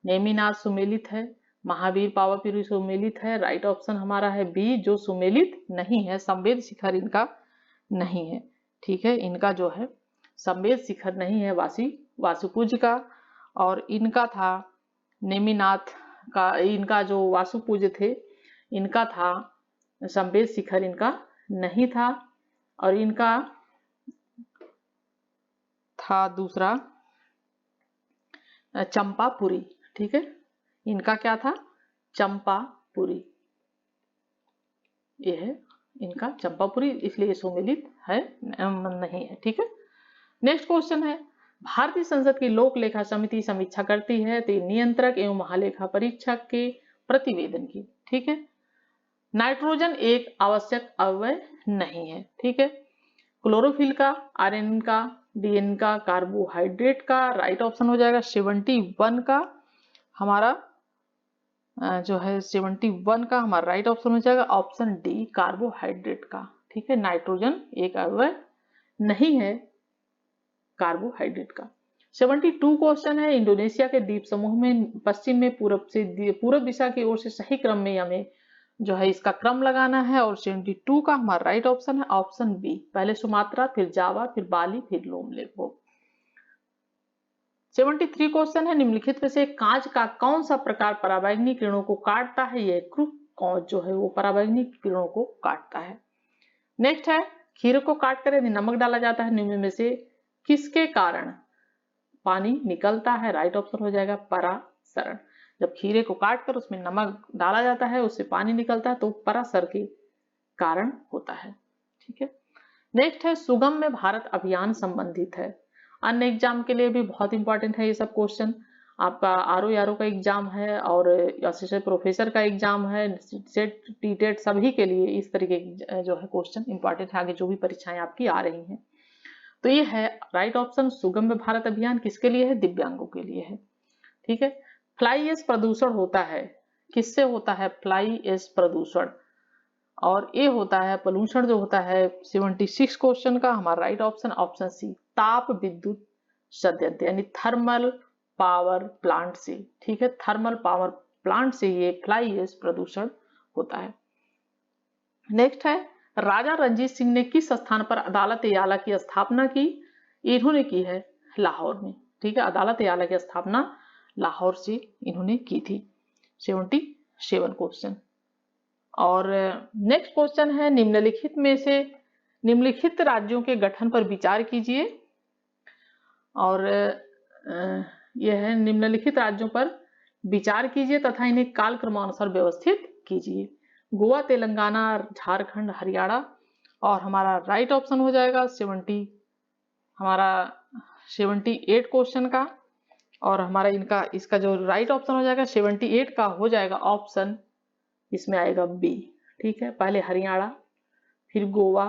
नेमिनाथ सुमेलित है, महावीर पावापुरी सुमेलित है, राइट ऑप्शन हमारा है बी जो सुमेलित नहीं है, संवेद शिखर इनका नहीं है, ठीक है, इनका जो है संवेद शिखर नहीं है वासुपूज का, और इनका था नेमिनाथ का, इनका जो वासुपूज थे इनका था संवेद शिखर इनका नहीं था, और इनका था दूसरा चंपापुरी, ठीक है, इनका क्या था चंपापुरी, ये है इनका चंपापुरी, इसलिए सुमेलित है नहीं है, ठीक है। नेक्स्ट क्वेश्चन है भारतीय संसद की लोक लेखा समिति समीक्षा करती है तो नियंत्रक एवं महालेखा परीक्षक के प्रतिवेदन की, ठीक है। नाइट्रोजन एक आवश्यक अवयव नहीं है, ठीक है, क्लोरोफिल का, आरएनए का, डीएनए का, कार्बोहाइड्रेट का, राइट ऑप्शन हो जाएगा 71 का हमारा जो है 71 का हमारा राइट ऑप्शन हो जाएगा ऑप्शन डी कार्बोहाइड्रेट का, ठीक है, नाइट्रोजन एक अवयव नहीं है कार्बोहाइड्रेट का। 72 क्वेश्चन है इंडोनेशिया के द्वीप समूह में पश्चिम में पूर्व दिशा की ओर से सही क्रम में हमें जो है इसका क्रम लगाना है, और 72 का हमारा राइट ऑप्शन है ऑप्शन बी, पहले सुमात्रा, फिर जावा, फिर बाली, फिर लोमलेपो। 73 क्वेश्चन है निम्नलिखित में से कांच का कौन सा प्रकार पराबैंगनी किरणों को काटता है, यह क्रूक कांच जो है वो पराबैंगनी किरणों को काटता है। नेक्स्ट है खीरे को काटकर यदि नमक डाला जाता है निम्न में से किसके कारण पानी निकलता है, राइट ऑप्शन हो जाएगा परासरण, जब खीरे को काटकर उसमें नमक डाला जाता है उससे पानी निकलता है तो परासर के कारण होता है, ठीक है। नेक्स्ट है सुगम में भारत अभियान संबंधित है, अन्य एग्जाम के लिए भी बहुत इंपॉर्टेंट है ये सब क्वेश्चन, आपका आरओ का एग्जाम है और असिस्टेंट प्रोफेसर का एग्जाम है, सेट टीटेट सभी के लिए इस तरीके जो है क्वेश्चन इंपॉर्टेंट है, आगे जो भी परीक्षाएं आपकी आ रही हैं। तो ये है राइट ऑप्शन सुगम में भारत अभियान किसके लिए है, दिव्यांगों के लिए है, ठीक है। फ्लाई एश प्रदूषण होता है किससे होता है, फ्लाई एश प्रदूषण, और ये होता है पोल्यूशन जो होता है 76 क्वेश्चन का हमारा राइट ऑप्शन ऑप्शन सी ताप विद्युत संयंत्र यानी थर्मल पावर प्लांट से, ठीक है, थर्मल पावर प्लांट से ये फ्लाई एश प्रदूषण होता है। नेक्स्ट है राजा रणजीत सिंह ने किस स्थान पर अदालत ए आला की स्थापना की, इन्होंने की है लाहौर में, ठीक है, अदालत ए आला की स्थापना लाहौर से इन्होंने की थी। 77 क्वेश्चन। और नेक्स्ट क्वेश्चन है निम्नलिखित में से निम्नलिखित राज्यों के गठन पर विचार कीजिए, और यह है निम्नलिखित राज्यों पर विचार कीजिए तथा इन्हें काल क्रमानुसार व्यवस्थित कीजिए, गोवा, तेलंगाना, झारखंड, हरियाणा, और हमारा राइट ऑप्शन हो जाएगा 78 क्वेश्चन का, और हमारा इसका जो राइट ऑप्शन हो जाएगा 78 का हो जाएगा ऑप्शन इसमें आएगा बी, ठीक है, पहले हरियाणा, फिर गोवा,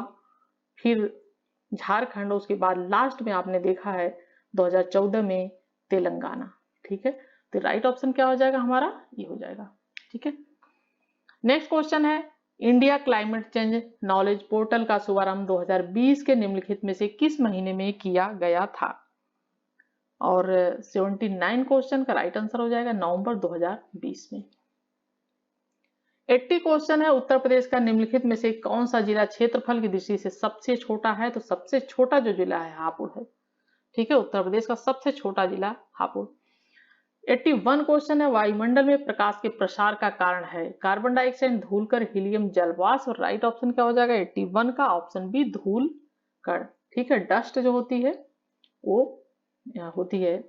फिर झारखंड, उसके बाद लास्ट में आपने देखा है 2014 में तेलंगाना, ठीक है, तो राइट ऑप्शन क्या हो जाएगा हमारा ये हो जाएगा, ठीक है। नेक्स्ट क्वेश्चन है India climate change knowledge portal का शुभारंभ 2020 के निम्नलिखित में से किस महीने में किया गया था? और 79 क्वेश्चन का राइट आंसर हो जाएगा नवंबर 2020 में। 80 क्वेश्चन है, उत्तर प्रदेश का निम्नलिखित में से कौन सा जिला क्षेत्रफल की दृष्टि से सबसे छोटा है? तो सबसे छोटा जो जिला है हापुड़ है। ठीक है, उत्तर प्रदेश का सबसे छोटा जिला हापुड़। 81 क्वेश्चन है, वायुमंडल में प्रकाश के प्रसार का कारण है? कार्बन डाइऑक्साइड, धूलकण, हीलियम, जलवाष्प। और राइट ऑप्शन क्या हो जाएगा 81 का? ऑप्शन बी धूल कण। ठीक है, डस्ट जो होती है वो होती है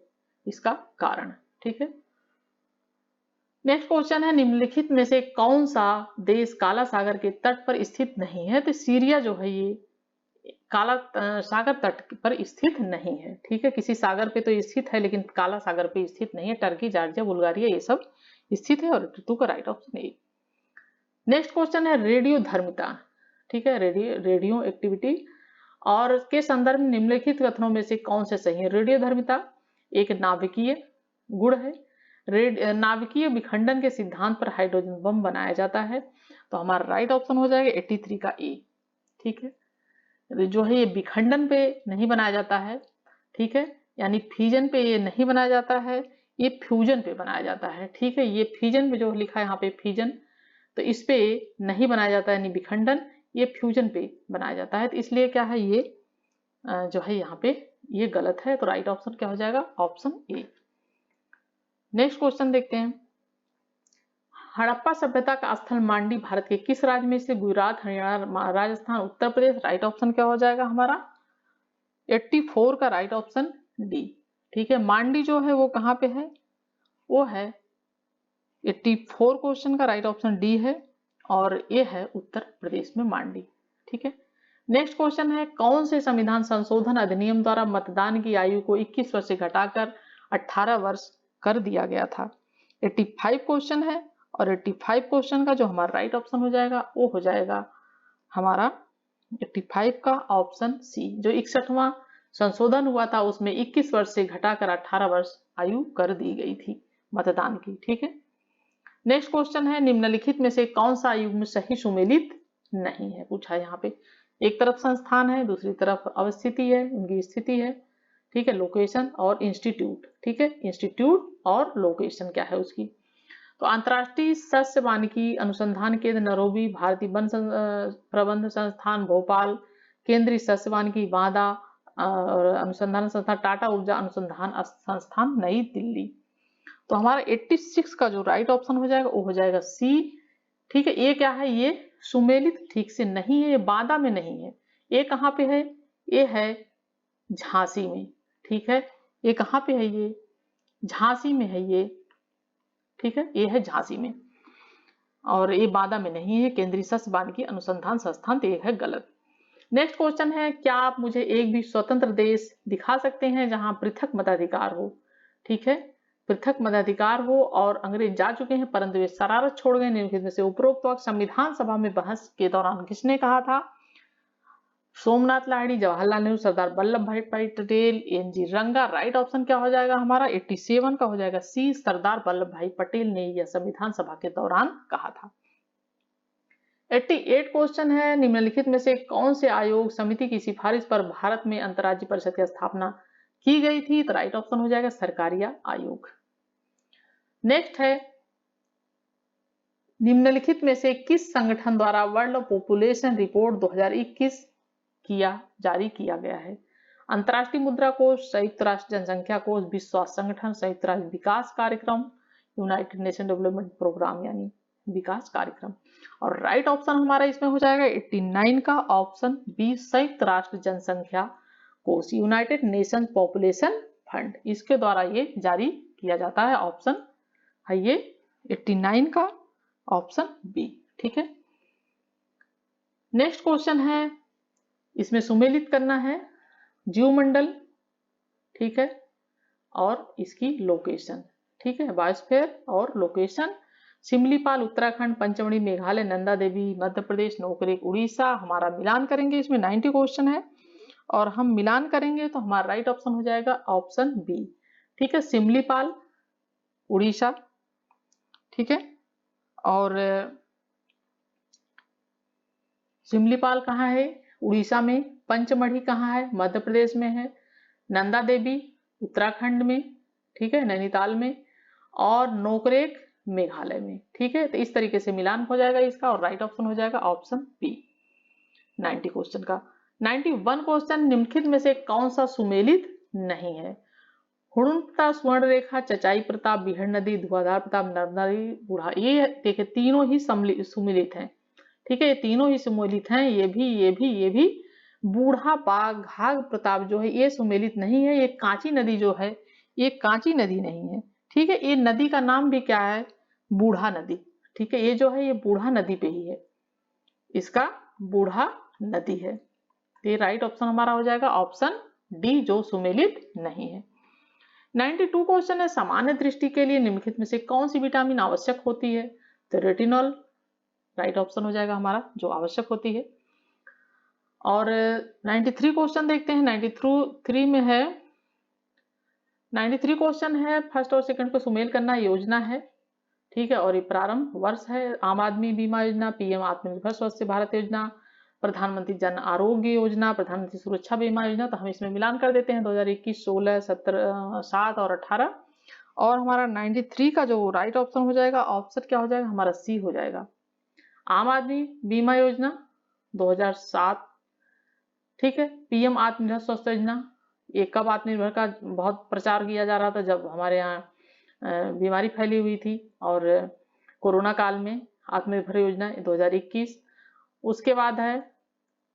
इसका कारण। ठीक है, नेक्स्ट क्वेश्चन है, निम्नलिखित में से कौन सा देश काला सागर के तट पर स्थित नहीं है? तो सीरिया जो है ये काला सागर तट पर स्थित नहीं है। ठीक है, किसी सागर पे तो स्थित है लेकिन काला सागर पे स्थित नहीं है। टर्की, जॉर्जिया, बुल्गारिया ये सब स्थित है। और ऋतु का right option A. Next question है रेडियो धर्मिता। ठीक है, रेडियो एक्टिविटी और के संदर्भ में निम्नलिखित कथनों में से कौन से सही है? रेडियो धर्मिता एक नाभिकीय गुण है। नाभिकीय विखंडन के सिद्धांत पर हाइड्रोजन बम बनाया जाता है। तो हमारा राइट ऑप्शन हो जाएगा 83 का ए। ठीक है, जो है ये विखंडन पे नहीं बनाया जाता है। ठीक है, यानी फ्यूजन पे ये नहीं बनाया जाता है, ये फ्यूजन पे बनाया जाता है। ठीक है, ये फ्यूजन पे जो लिखा है यहाँ पे फ्यूजन, तो इस पे नहीं बनाया जाता है यानी विखंडन, ये फ्यूजन पे बनाया जाता है। तो इसलिए क्या है ये जो है यहाँ पे ये गलत है। तो राइट ऑप्शन क्या हो जाएगा? Option A. नेक्स्ट क्वेश्चन देखते हैं, हड़प्पा सभ्यता का स्थल मांडी भारत के किस राज्य में से? गुजरात, हरियाणा, राजस्थान, उत्तर प्रदेश। राइट ऑप्शन क्या हो जाएगा हमारा 84 का राइट ऑप्शन डी। ठीक है, मांडी जो है वो कहाँ पे है? वो है 84 क्वेश्चन का राइट ऑप्शन डी है और ये है उत्तर प्रदेश में मांडी। ठीक है, नेक्स्ट क्वेश्चन है, कौन से संविधान संशोधन अधिनियम द्वारा मतदान की आयु को 21 वर्ष से घटाकर 18 वर्ष कर दिया गया था? 85 क्वेश्चन है और 85 क्वेश्चन का जो हमारा राइट ऑप्शन हो जाएगा वो हो जाएगा हमारा 85 का ऑप्शन सी। जो 61वां संशोधन हुआ था उसमें 21 वर्ष से घटाकर 18 वर्ष आयु कर दी गई थी मतदान की। ठीक है, नेक्स्ट क्वेश्चन है, निम्नलिखित में से कौन सा युग्म सही सुमेलित नहीं है? पूछा है यहाँ पे। एक तरफ संस्थान है, दूसरी तरफ अवस्थिति है, उनकी स्थिति है। ठीक है, लोकेशन और इंस्टीट्यूट। ठीक है, इंस्टीट्यूट और लोकेशन क्या है उसकी। तो अंतर्राष्ट्रीय सस्य वानिकी अनुसंधान केंद्र नैरोबी, भारतीय वन प्रबंध संस्थान भोपाल, केंद्रीय सस्य वानिकी वादा और अनुसंधान संस्थान टाटा ऊर्जा अनुसंधान संस्थान नई दिल्ली। तो हमारा 86 का जो राइट ऑप्शन हो जाएगा वो हो जाएगा सी। ठीक है, ये क्या है? ये सुमेलित ठीक से नहीं है, ये बांदा में नहीं है। ये कहाँ पे है? ये है झांसी में। ठीक है, ये कहाँ पे है? ये झांसी में है ये। ठीक है, ये है झांसी में और ये बांदा में नहीं है। केंद्रीय सस्य वानिकी अनुसंधान संस्थान, तो ये है गलत। नेक्स्ट क्वेश्चन है, क्या आप मुझे एक भी स्वतंत्र देश दिखा सकते हैं जहां पृथक मताधिकार हो? ठीक है, पृथक मताधिकार हो और अंग्रेज जा चुके हैं परंतु वे शरारत छोड़ गए। निम्नलिखित में से उपरोक्त वाक्य संविधान सभा में बहस के दौरान किसने कहा था? सोमनाथ लाहिड़ी, जवाहरलाल नेहरू, सरदार वल्लभ भाई पटेल, एन.जी. रंगा। राइट ऑप्शन क्या हो जाएगा हमारा 87 का हो जाएगा सी। सरदार वल्लभ भाई पटेल ने यह संविधान सभा के दौरान कहा था। 88 क्वेश्चन है, निम्नलिखित में से कौन से आयोग समिति की सिफारिश पर भारत में अंतर्राज्यीय परिषद की स्थापना की गई थी? तो राइट ऑप्शन हो जाएगा सरकारिया आयोग। नेक्स्ट है, निम्नलिखित में से किस संगठन द्वारा वर्ल्ड पॉपुलेशन रिपोर्ट 2021 जारी किया गया है? अंतर्राष्ट्रीय मुद्रा कोष, संयुक्त राष्ट्र जनसंख्या कोष, विश्व स्वास्थ्य संगठन, संयुक्त राष्ट्र विकास कार्यक्रम, यूनाइटेड नेशन डेवलपमेंट प्रोग्राम यानी विकास कार्यक्रम। और राइट ऑप्शन हमारा इसमें हो जाएगा 89 का ऑप्शन बी, संयुक्त राष्ट्र जनसंख्या कोष, यूनाइटेड नेशन पॉपुलेशन फंड, इसके द्वारा ये जारी किया जाता है। ऑप्शन है ये 89 का ऑप्शन बी। ठीक है, नेक्स्ट क्वेश्चन है, इसमें सुमेलित करना है जीवमंडल। ठीक है, और इसकी लोकेशन। ठीक है, बायोस्फीयर और लोकेशन। सिमलीपाल उत्तराखंड, पंचमढ़ी मेघालय, नंदा देवी मध्य प्रदेश, नोकरेक उड़ीसा। हमारा मिलान करेंगे, इसमें 90 क्वेश्चन है और हम मिलान करेंगे तो हमारा राइट ऑप्शन हो जाएगा ऑप्शन बी। ठीक है, सिमलीपाल उड़ीसा। ठीक है, और सिमलीपाल कहाँ है? उड़ीसा में। पंचमढ़ी कहाँ है? मध्य प्रदेश में है। नंदा देवी उत्तराखंड में, ठीक है, नैनीताल में। और नोकरेक मेघालय में। ठीक है, तो इस तरीके से मिलान हो जाएगा इसका और राइट ऑप्शन हो जाएगा ऑप्शन बी 90 क्वेश्चन का। 91 क्वेश्चन, निम्नलिखित में से कौन सा सुमेलित नहीं है? हुड़ुंता, स्वर्ण रेखा, चचाई प्रताप, बीहड़ नदी, धुआंधार प्रताप, नर्मदा नदी, बूढ़ा, ये देखिए तीनों ही सुमेलित हैं। ठीक है, ये तीनों ही सुमेलित हैं। ये भी बूढ़ा घाघ प्रताप जो है ये सुमेलित नहीं है। ये कांची नदी जो है ये कांची नदी नहीं है। ठीक है, ये नदी का नाम भी क्या है? बूढ़ा नदी। ठीक है, ये जो है ये बूढ़ा नदी पे ही है, इसका बूढ़ा नदी है। तो ये राइट ऑप्शन हमारा हो जाएगा ऑप्शन डी, जो सुमेलित नहीं है। 92 क्वेश्चन है, सामान्य दृष्टि के लिए निम्नलिखित में से कौन सी विटामिन आवश्यक होती है? तो रेटिनॉल राइट ऑप्शन हो जाएगा हमारा, जो आवश्यक होती है। और 93 क्वेश्चन देखते हैं। 93 में है, 93 क्वेश्चन है, फर्स्ट और सेकंड को सुमेल करना योजना है। ठीक है, और ये प्रारंभ वर्ष है। आम आदमी बीमा योजना, पीएम आत्मनिर्भर स्वस्थ भारत योजना, प्रधानमंत्री जन आरोग्य योजना, प्रधानमंत्री सुरक्षा बीमा योजना। तो हम इसमें मिलान कर देते हैं 2021, 16, 17, 7 और 18। और हमारा 93 का जो राइट ऑप्शन हो जाएगा, ऑप्शन क्या हो जाएगा हमारा? सी हो जाएगा। आम आदमी बीमा योजना 2007। ठीक है, पीएम आत्मनिर्भर स्वस्थ योजना, ये कब आत्मनिर्भर का बहुत प्रचार किया जा रहा था? जब हमारे यहाँ बीमारी फैली हुई थी और कोरोना काल में आत्मनिर्भर योजना 2021। उसके बाद है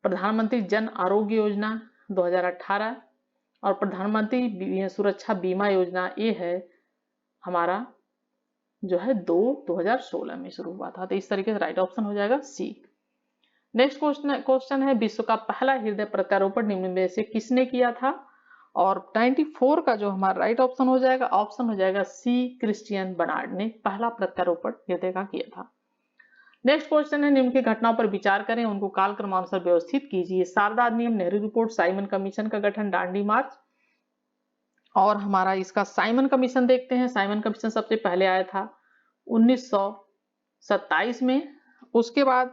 प्रधानमंत्री जन आरोग्य योजना 2018 और प्रधानमंत्री सुरक्षा बीमा योजना ये है हमारा जो है 2016 में शुरू हुआ था। तो इस तरीके से राइट ऑप्शन हो जाएगा सी। नेक्स्ट क्वेश्चन है, विश्व का पहला हृदय प्रत्यारोपण निम्न में से किसने किया था? और 94 का जो हमारा राइट ऑप्शन हो जाएगा, ऑप्शन हो जाएगा सी, क्रिश्चियन बर्नार्ड ने पहला प्रत्यारोपण हृदय का किया था। नेक्स्ट क्वेश्चन है, निम्न की घटनाओं पर विचार करें, उनको काल क्रमानुसार व्यवस्थित कीजिए। शारदा अधिनियम, नेहरू रिपोर्ट, साइमन कमीशन का गठन, दांडी मार्च। और हमारा इसका साइमन कमीशन देखते हैं। साइमन कमीशन सबसे पहले आया था 1927 में। उसके बाद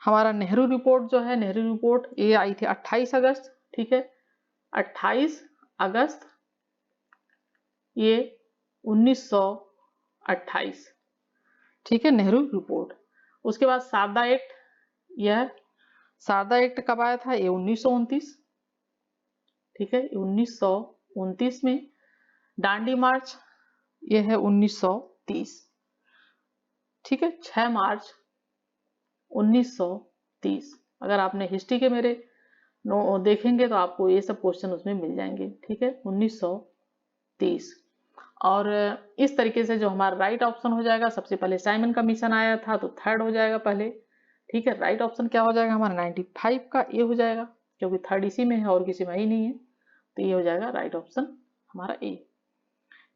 हमारा नेहरू रिपोर्ट जो है, नेहरू रिपोर्ट ये आई थी 28 अगस्त। ठीक है, 28 अगस्त ये 1928। ठीक है, नेहरू रिपोर्ट। उसके बाद शारदा एक्ट, यह शारदा एक्ट कब आया था? ये 1929। ठीक है, 1929 में। दांडी मार्च ये है 1930। ठीक है, 6 मार्च 1930। अगर आपने हिस्ट्री के मेरे देखेंगे तो आपको ये सब क्वेश्चन उसमें मिल जाएंगे। ठीक है, 1930। और इस तरीके से जो हमारा राइट ऑप्शन हो जाएगा, सबसे पहले साइमन कमीशन आया था तो थर्ड हो जाएगा पहले। ठीक है, राइट ऑप्शन क्या हो जाएगा हमारा? 95 का ए हो जाएगा, क्योंकि थर्ड इसी में है और किसी में ही नहीं है। तो ये हो जाएगा राइट ऑप्शन हमारा ए।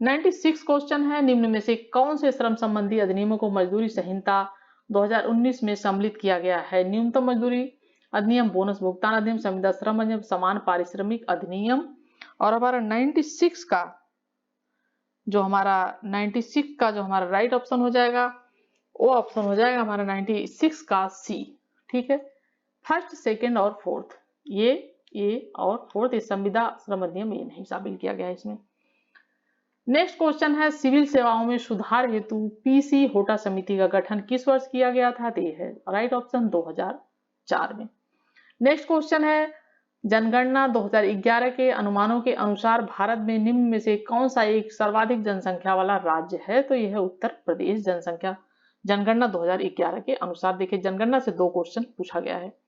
96 क्वेश्चन है, निम्न में से कौन से श्रम संबंधी अधिनियमों को मजदूरी संहिता 2019 में सम्मिलित किया गया है? न्यूनतम मजदूरी अधिनियम, बोनस भुगतान अधिनियम, संविदा श्रम अधिनियम, समान पारिश्रमिक अधिनियम। और हमारा 96 का जो हमारा राइट ऑप्शन हो जाएगा, वो ऑप्शन हो जाएगा हमारा 96 का सी। ठीक है, फर्स्ट, सेकंड और फोर्थ, ये और फोर्थ, इस संविदा श्रम अधिनियम ये नहीं शामिल किया गया है इसमें। नेक्स्ट क्वेश्चन है, सिविल सेवाओं में सुधार हेतु पीसी होटा समिति का गठन किस वर्ष किया गया था? तो ये है राइट ऑप्शन 2004 में। नेक्स्ट क्वेश्चन है, जनगणना 2011 के अनुमानों के अनुसार भारत में निम्न में से कौन सा एक सर्वाधिक जनसंख्या वाला राज्य है? तो यह है उत्तर प्रदेश। जनगणना 2011 के अनुसार। देखिए, जनगणना से 2 क्वेश्चन पूछा गया है,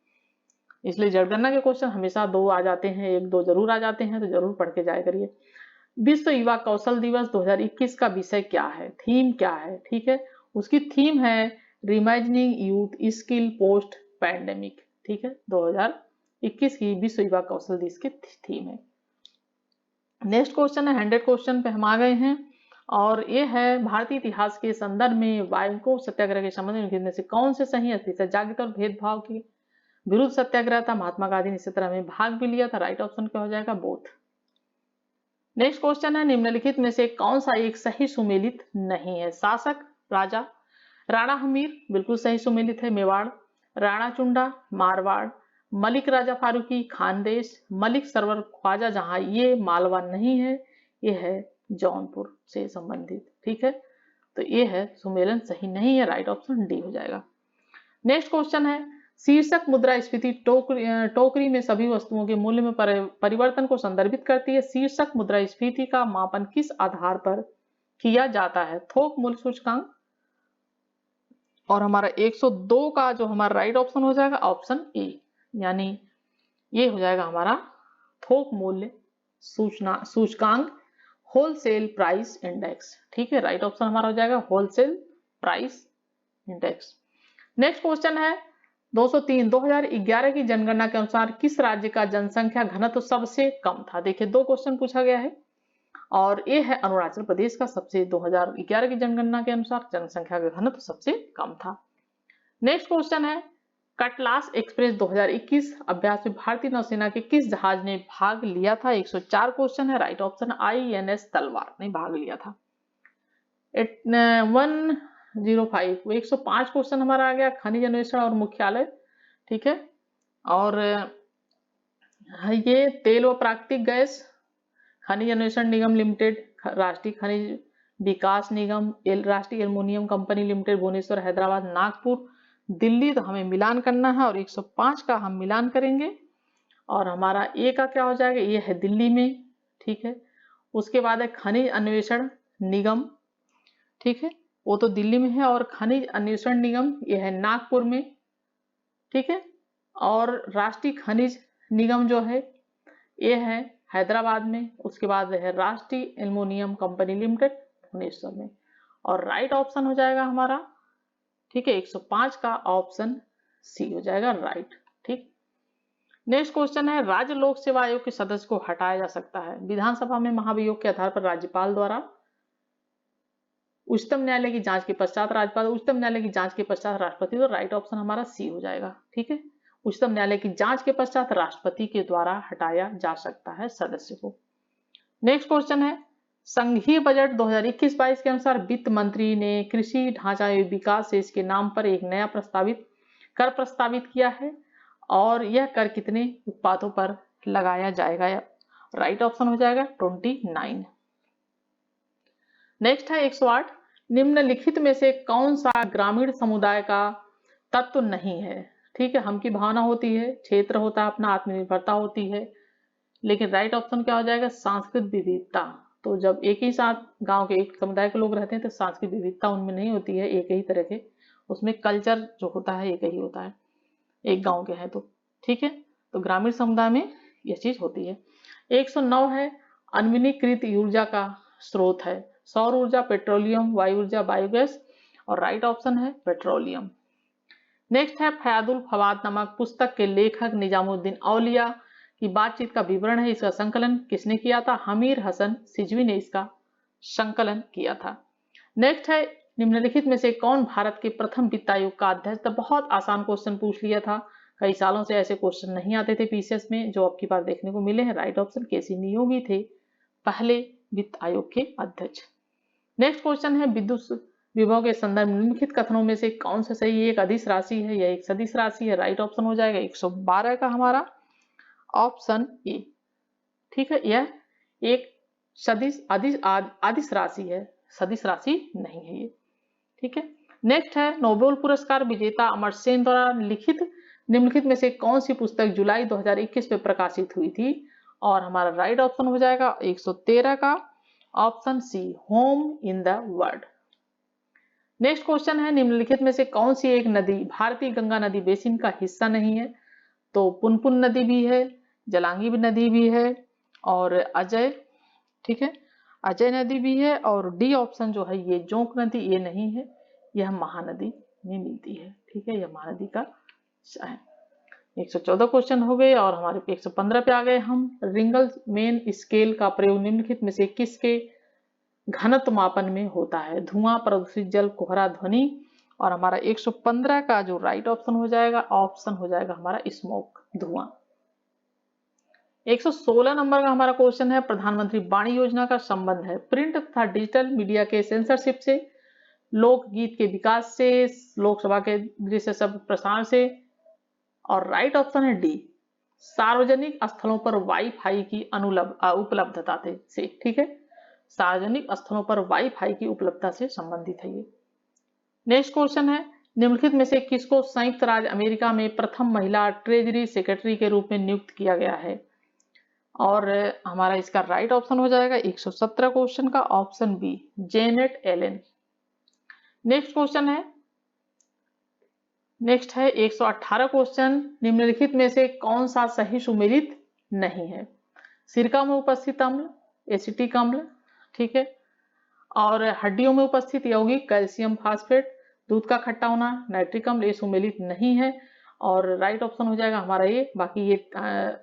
इसलिए जनगणना के क्वेश्चन हमेशा 2 आ जाते हैं, 1-2 जरूर आ जाते हैं, तो जरूर पढ़ के जाया करिए। विश्व युवा कौशल दिवस 2021 का विषय क्या है? थीम क्या है? ठीक है, उसकी थीम है रिमाइजनिंग यूथ स्किल पोस्ट पैंडेमिक। ठीक है, 2021 की विश्व युवा कौशल दिवस की थीम है। नेक्स्ट क्वेश्चन है, 100 क्वेश्चन पे हम आ गए हैं, और ये है भारतीय इतिहास के संदर्भ में वाइको सत्याग्रह के संबंध में से कौन से सही है? जागृत और भेदभाव के विरुद्ध सत्याग्रह था, महात्मा गांधी ने इस तरह में भाग भी लिया था। राइट ऑप्शन क्या हो जाएगा? बोथ। नेक्स्ट क्वेश्चन है, निम्नलिखित में से कौन सा एक सही सुमेलित नहीं है? शासक, राजा, राणा हमीर बिल्कुल सही सुमेलित है, मेवाड़। राणा चुंडा मारवाड़, मलिक राजा फारूकी खानदेश, मलिक सरवर ख्वाजा जहां, ये मालवा नहीं है, ये है जौनपुर से संबंधित। ठीक है, तो ये है सुमेलन सही नहीं है, राइट ऑप्शन डी हो जाएगा। नेक्स्ट क्वेश्चन है शीर्षक मुद्रास्फीति टोकरी में सभी वस्तुओं के मूल्य में परिवर्तन को संदर्भित करती है। शीर्षक मुद्रास्फीति का मापन किस आधार पर किया जाता है? थोक मूल्य सूचकांक। और हमारा 102 का जो हमारा राइट ऑप्शन हो जाएगा ऑप्शन ए, यानी ये हो जाएगा हमारा थोक मूल्य सूचकांक, होलसेल प्राइस इंडेक्स। ठीक है, राइट ऑप्शन हमारा हो जाएगा wholesale price index. Next question है 203, 2011 की जनगणना के अनुसार किस राज्य का जनसंख्या घनत्व सबसे कम था? देखिए 2 क्वेश्चन पूछा गया है और ये है अरुणाचल प्रदेश का सबसे 2011 की जनगणना के अनुसार जनसंख्या का घनत्व सबसे कम था। नेक्स्ट क्वेश्चन है कटलास एक्सप्रेस 2021 अभ्यास में भारतीय नौसेना के किस जहाज ने भाग लिया था? 104 क्वेश्चन है, राइट ऑप्शन INS तलवार ने भाग लिया था। 105 वो 105 क्वेश्चन हमारा आ गया खनिज अन्वेषण और मुख्यालय। ठीक है, और ये तेल व प्राकृतिक गैस खनिज अन्वेषण निगम लिमिटेड, राष्ट्रीय खनिज विकास निगम, राष्ट्रीय aluminium company limited, Bhubaneswar, Hyderabad, Nagpur, Delhi, तो हमें मिलान करना है और 105 का हम मिलान करेंगे और हमारा ए का क्या हो जाएगा? ये है दिल्ली में। ठीक है, उसके बाद है खनिज अन्वेषण निगम। ठीक है, वो तो दिल्ली में है और खनिज अन्वेषण निगम ये है नागपुर में। ठीक है, और राष्ट्रीय खनिज निगम जो है ये है हैदराबाद में। उसके बाद है राष्ट्रीय एल्युमिनियम कंपनी लिमिटेड भुवनेश्वर में, और राइट ऑप्शन हो जाएगा हमारा, ठीक है, 105 का ऑप्शन सी हो जाएगा राइट। ठीक, नेक्स्ट क्वेश्चन है राज्य लोक सेवा आयोग के सदस्य को हटाया जा सकता है विधानसभा में महाभियोग के आधार पर राज्यपाल द्वारा, उच्चतम न्यायालय की जांच के पश्चात राज्यपाल, उच्चतम न्यायालय की जांच के पश्चात राष्ट्रपति, तो राइट ऑप्शन हमारा सी हो जाएगा। ठीक है, उच्चतम न्यायालय की जांच के पश्चात राष्ट्रपति के द्वारा हटाया जा सकता है सदस्य को। नेक्स्ट क्वेश्चन है संघीय बजट 2021-22 के अनुसार वित्त मंत्री ने कृषि ढांचा एवं विकास शेष के नाम पर एक नया कर प्रस्तावित किया है और यह कर कितने उत्पादों पर लगाया जाएगा? राइट ऑप्शन हो जाएगा 29। नेक्स्ट है 108, निम्नलिखित में से कौन सा ग्रामीण समुदाय का तत्व नहीं है? ठीक है, हम की भावना होती है, क्षेत्र होता है अपना, आत्मनिर्भरता होती है, लेकिन राइट ऑप्शन क्या हो जाएगा? सांस्कृतिक विविधता। तो जब एक ही साथ गांव के एक समुदाय के लोग रहते हैं तो सांस्कृतिक विविधता उनमें नहीं होती है एक ही तरह के, उसमें कल्चर जो होता है एक ही होता है, एक गांव के हैं तो। ठीक है, तो ग्रामीण समुदाय में यह चीज होती है। 109 है अनवनीकृत ऊर्जा का स्रोत है सौर ऊर्जा, पेट्रोलियम, वायु ऊर्जा, बायोगैस, और राइट ऑप्शन है पेट्रोलियम। नेक्स्ट है फयादुल फवाद नामक पुस्तक के लेखक निजामुद्दीन औलिया की बातचीत का विवरण है, इसका संकलन किसने किया था? हमीर हसन सिजवी ने इसका संकलन किया था। नेक्स्ट है निम्नलिखित में से कौन भारत के प्रथम वित्त आयोग का अध्यक्ष? तो बहुत आसान क्वेश्चन पूछ लिया था, कई सालों से ऐसे क्वेश्चन नहीं आते थे पीसीएस में, जो अब की बार देखने को मिले हैं। राइट ऑप्शन केसी नियोगी थे पहले वित्त आयोग के अध्यक्ष। नेक्स्ट क्वेश्चन है विद्युत विभव के संदर्भ में निम्नलिखित कथनों में से कौन सा सही है? एक अदिश राशि है या एक सदिश राशि है? राइट ऑप्शन हो जाएगा 112 का हमारा ऑप्शन ए। ठीक है, यह एक सदिश अदिश राशि है, सदिश राशि नहीं है ये। ठीक है, नेक्स्ट है नोबेल पुरस्कार विजेता अमर्त्य सेन द्वारा लिखित निम्नलिखित में से कौन सी पुस्तक जुलाई 2021 में प्रकाशित हुई थी? और हमारा राइट ऑप्शन हो जाएगा 113 का option C, home in the world. Next question है निम्नलिखित में से कौन सी एक नदी भारतीय गंगा नदी बेसिन का हिस्सा नहीं है? तो पुनपुन नदी भी है, जलांगी नदी भी है, और अजय, ठीक है, अजय नदी भी है, और डी ऑप्शन जो है ये जोंक नदी, ये नहीं है, यह महानदी में मिलती है। ठीक है, यह महानदी का हिस्सा है। 114 क्वेश्चन हो गए और हमारे 115 पे आ गए हम। रिंगल मेन स्केल का प्रयोग निम्नलिखित में से किसके घनत्व मापन में होता है? धुआं, प्रदूषित जल, कोहरा, ध्वनि, और हमारा 115 का जो राइट ऑप्शन हो जाएगा ऑप्शन हो जाएगा हमारा स्मोक, धुआं। 116 नंबर का हमारा क्वेश्चन है प्रधानमंत्री वाणी योजना का संबंध है प्रिंट तथा डिजिटल मीडिया के सेंसरशिप से, लोकगीत के विकास से, लोकसभा के दृश्य शब्द प्रसारण से, और राइट ऑप्शन है डी, सार्वजनिक स्थलों पर वाईफाई की उपलब्धता से, ठीक है, सार्वजनिक स्थलों पर वाईफाई की उपलब्धता से संबंधित है ये। नेक्स्ट क्वेश्चन है, निम्नलिखित में से किसको संयुक्त राज्य अमेरिका में प्रथम महिला ट्रेजरी सेक्रेटरी के रूप में नियुक्त किया गया है? और हमारा इसका राइट ऑप्शन हो जाएगा 117 क्वेश्चन का option B, Janet Allen. Next question है, नेक्स्ट है 118 क्वेश्चन, निम्नलिखित में से कौन सा सही सुमेलित नहीं है? सिरका में उपस्थित अम्ल, एसिटिक अम्ल, ठीक है, और हड्डियों में उपस्थित यौगिक कैल्शियम फास्फेट, दूध का खट्टा होना, नाइट्रिक अम्ल, ये सुमेलित नहीं है और राइट ऑप्शन हो जाएगा हमारा ये। बाकी ये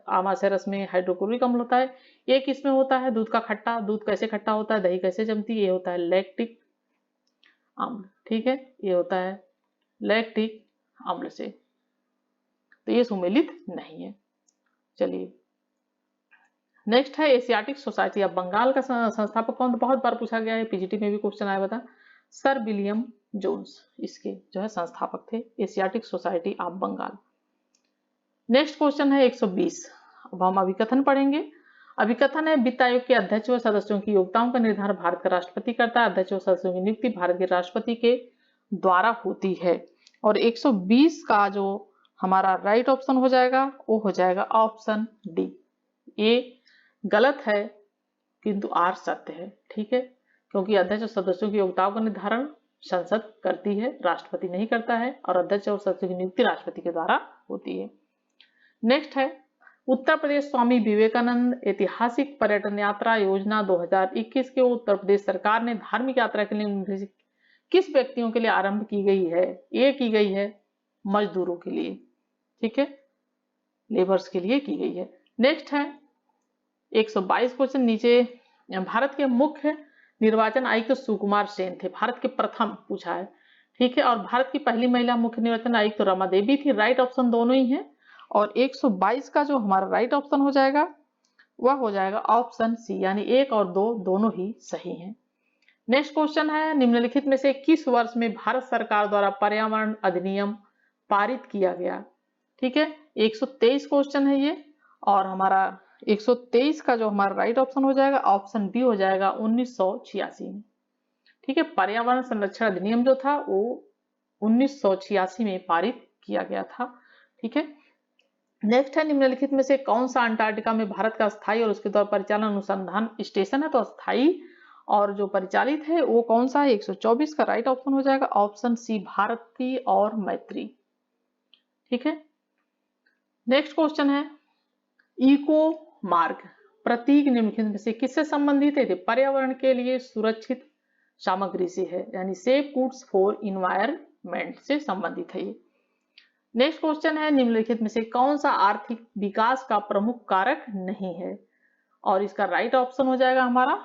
आमाशय रस में हाइड्रोक्लोरिक अम्ल होता है, ये किस में होता है? दूध का खट्टा, दूध कैसे खट्टा होता है, दही कैसे जमती है, ये होता है लैक्टिक अम्ल, ठीक है, ये होता है लैक्टिक अम्ल से, तो ये सुमेलित नहीं है। चलिए नेक्स्ट है एशियाटिक सोसाइटी ऑफ बंगाल का संस्थापक कौन? बहुत बार पूछा गया है, पीजीटी में भी क्वेश्चन आया, बता। सर विलियम जोन्स इसके जो है संस्थापक थे Asiatic Society of Bengal. Next question है 120, अब हम अभिकथन पढ़ेंगे। अभिकथन है, वित्त आयोग के अध्यक्ष व सदस्यों की योग्यताओं का निर्धारण भारत का राष्ट्रपति करता है, अध्यक्ष व सदस्यों की नियुक्ति भारत के राष्ट्रपति के द्वारा होती है। और 120 का जो हमारा राइट ऑप्शन हो जाएगा वो हो जाएगा ऑप्शन डी। ए गलत है किंतु आर सत्य है, ठीक है, क्योंकि अध्यक्ष और सदस्यों की योग्यताओं का निर्धारण संसद करती है, राष्ट्रपति नहीं करता है, और अध्यक्ष और सदस्यों की नियुक्ति राष्ट्रपति के द्वारा होती है। नेक्स्ट है, उत्तर प्रदेश स्वामी विवेकानंद ऐतिहासिक पर्यटन यात्रा योजना 2021 के उत्तर प्रदेश सरकार ने धार्मिक यात्रा के लिए किस व्यक्तियों के लिए आरंभ की गई है? ये की गई है मजदूरों के लिए, ठीक है, लेबर्स के लिए की गई है। नेक्स्ट है 122 क्वेश्चन, नीचे भारत के मुख्य निर्वाचन आयुक्त सुकुमार सेन थे, भारत के प्रथम पूछा है, ठीक है, और भारत की पहली महिला मुख्य निर्वाचन आयुक्त तो रमा देवी थी, राइट ऑप्शन दोनों ही है। और 122 का जो हमारा राइट ऑप्शन हो जाएगा वह हो जाएगा ऑप्शन सी, यानी 1 और 2 दोनों ही सही हैं। नेक्स्ट क्वेश्चन है, निम्नलिखित में से किस वर्ष में भारत सरकार द्वारा पर्यावरण अधिनियम पारित किया गया? ठीक है, 123 क्वेश्चन है ये, और हमारा 123 का जो हमारा राइट ऑप्शन हो जाएगा ऑप्शन बी हो जाएगा 1986 में, ठीक है, पर्यावरण संरक्षण अधिनियम जो था वो 1986 में पारित किया गया था, ठीक है। नेक्स्ट है, निम्नलिखित में से कौन सा अंटार्कटिका में भारत का स्थायी और उसके द्वारा परिचालन अनुसंधान स्टेशन है? तो स्थायी और जो परिचालित है वो कौन सा है? 124 का राइट ऑप्शन हो जाएगा ऑप्शन सी, भारती और मैत्री, ठीक है। नेक्स्ट क्वेश्चन है, इको मार्क प्रतीक निम्नलिखित में से किससे संबंधित है? पर्यावरण के लिए सुरक्षित सामग्री से है, यानी सेफ गुड्स फॉर इन्वायरमेंट से संबंधित है ये। नेक्स्ट क्वेश्चन है, निम्नलिखित में से कौन सा आर्थिक विकास का प्रमुख कारक नहीं है? और इसका राइट ऑप्शन हो जाएगा हमारा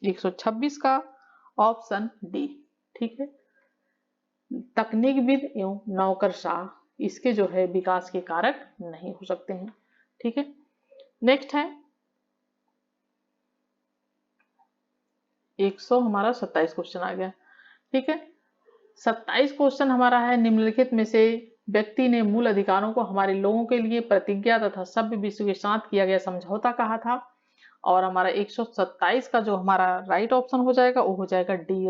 126 का ऑप्शन डी, ठीक है, तकनीकविद एवं नौकरशाह इसके जो है विकास के कारक नहीं हो सकते हैं, ठीक है। नेक्स्ट है 127 क्वेश्चन आ गया, ठीक है। 27 क्वेश्चन हमारा है, निम्नलिखित में से व्यक्ति ने मूल अधिकारों को हमारे लोगों के लिए प्रतिज्ञा तथा सभ्य विश्व के साथ किया गया समझौता कहा था? और हमारा 127 का जो हमारा राइट ऑप्शन हो जाएगा वो हो जाएगा डी,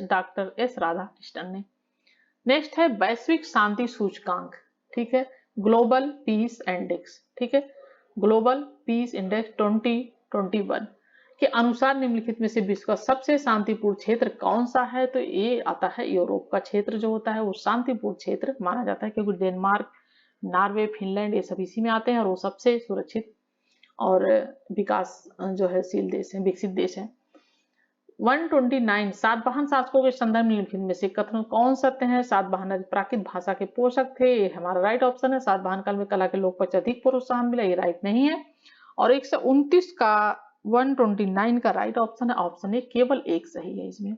डॉक्टर एस राधाकृष्णन ने। नेक्स्ट है वैश्विक शांति सूचकांक, ठीक है, ग्लोबल पीस इंडेक्स, ठीक है, ग्लोबल पीस इंडेक्स 2021 के अनुसार निम्नलिखित में से विश्व का सबसे शांतिपूर्ण क्षेत्र कौन सा है? तो ये आता है यूरोप का क्षेत्र जो होता है वो शांतिपूर्ण क्षेत्र माना जाता है, क्योंकि डेनमार्क, नॉर्वे, फिनलैंड ये सब इसी में आते हैं और वो सबसे सुरक्षित और विकास जो है शील देश है, विकसित देश है। 129 सातवाहन शासकों के संदर्भ में निम्नलिखित में से कथन कौन सत्य है? सातवाहन प्राकृत भाषा के पोषक थे, ये हमारा राइट ऑप्शन है। सातवाहन काल में कला के लोक पर अधिक प्रोत्साहन मिला, ये राइट नहीं है। और 129 का 129 का राइट ऑप्शन है ऑप्शन ए, केवल एक सही है इसमें।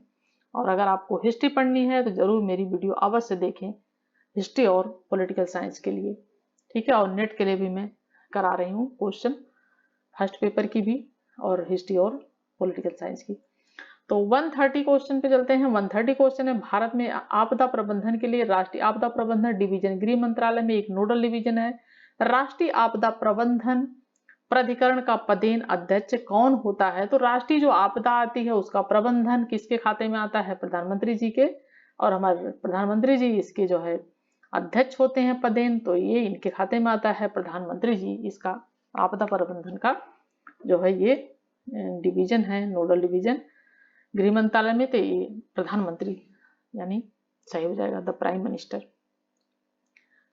और अगर आपको हिस्ट्री पढ़नी है तो जरूर मेरी वीडियो अवश्य देखें, हिस्ट्री और पॉलिटिकल साइंस के लिए, ठीक है। और नेट के लिए भी मैं करा रही हूँ क्वेश्चन, फर्स्ट पेपर की भी और हिस्ट्री और पॉलिटिकल साइंस की। तो 130 क्वेश्चन पे चलते हैं। 130 क्वेश्चन है, भारत में आपदा प्रबंधन के लिए राष्ट्रीय आपदा प्रबंधन डिवीजन गृह मंत्रालय में एक नोडल डिवीजन है। राष्ट्रीय आपदा प्रबंधन प्राधिकरण का पदेन अध्यक्ष कौन होता है? तो राष्ट्रीय जो आपदा आती है उसका प्रबंधन किसके खाते में आता है? प्रधानमंत्री जी के, और हमारे प्रधानमंत्री जी इसके जो है अध्यक्ष होते हैं पदेन, तो ये इनके खाते में आता है। प्रधानमंत्री जी इसका आपदा प्रबंधन का जो है ये डिवीजन है, नोडल डिवीजन गृह मंत्रालय में, तो ये प्रधानमंत्री यानी सही हो जाएगा, द प्राइम मिनिस्टर।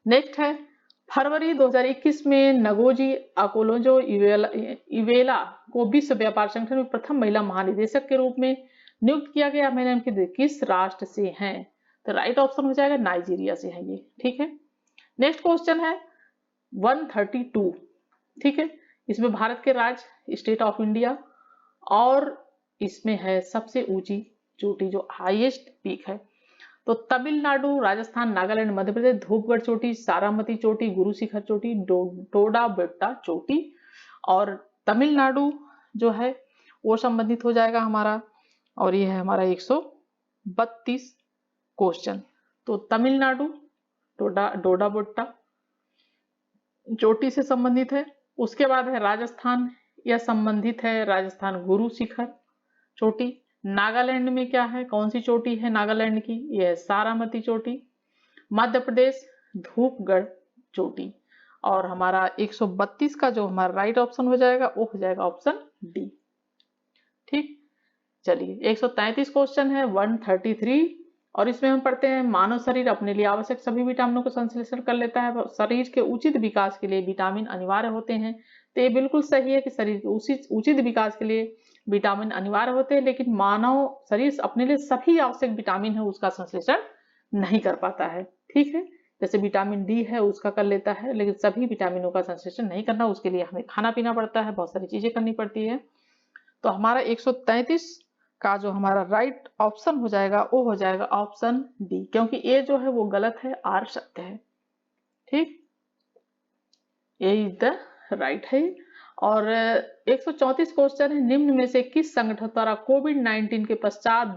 नेक्स्ट है, फरवरी 2021 में नगोजी अकोलोजो इवेला को विश्व व्यापार संगठन में प्रथम महिला महानिदेशक के रूप में नियुक्त किया गया। महिला किस राष्ट्र से हैं? तो राइट ऑप्शन हो जाएगा नाइजीरिया से है ये, ठीक है। नेक्स्ट क्वेश्चन है 132, ठीक है। इसमें भारत के राज्य स्टेट ऑफ इंडिया, और इसमें है सबसे ऊंची चोटी जो हाईएस्ट पीक है। तो तमिलनाडु, राजस्थान, नागालैंड, मध्य प्रदेश, धूपगढ़ चोटी, सारामती चोटी, गुरु शिखर चोटी, टोडा बेट्टा चोटी। और तमिलनाडु जो है वो संबंधित हो जाएगा हमारा, और ये है हमारा 132 क्वेश्चन। तो तमिलनाडु डोडा बेट्टा चोटी से संबंधित है। उसके बाद है राजस्थान, यह संबंधित है राजस्थान गुरु शिखर चोटी। नागालैंड में क्या है, कौन सी चोटी है नागालैंड की? यह है सारामती चोटी। मध्य प्रदेश धूपगढ़ चोटी। और हमारा 132 का जो हमारा राइट ऑप्शन हो जाएगा वो हो जाएगा ऑप्शन डी, ठीक। चलिए 133 क्वेश्चन है 133, और इसमें हम पढ़ते हैं मानव शरीर अपने लिए आवश्यक सभी विटामिनों को संश्लेषण कर लेता है। शरीर के उचित विकास के लिए विटामिन अनिवार्य होते हैं। तो ये बिल्कुल सही है कि शरीर के उचित विकास के लिए विटामिन अनिवार्य होते हैं, लेकिन मानव शरीर अपने लिए सभी आवश्यक विटामिन है उसका संश्लेषण नहीं कर पाता है, ठीक है। जैसे विटामिन डी है उसका कर लेता है, लेकिन सभी विटामिनों का संश्लेषण नहीं करना, उसके लिए हमें खाना पीना पड़ता है, बहुत सारी चीजें करनी पड़ती है। तो हमारा 133 का जो हमारा राइट ऑप्शन हो जाएगा वो हो जाएगा ऑप्शन डी, क्योंकि ए जो है वो गलत है, आर सत्य है, ठीक। ए इज द राइट है। और 134 क्वेश्चन है, निम्न में से किस संगठन द्वारा कोविड-19 के पश्चात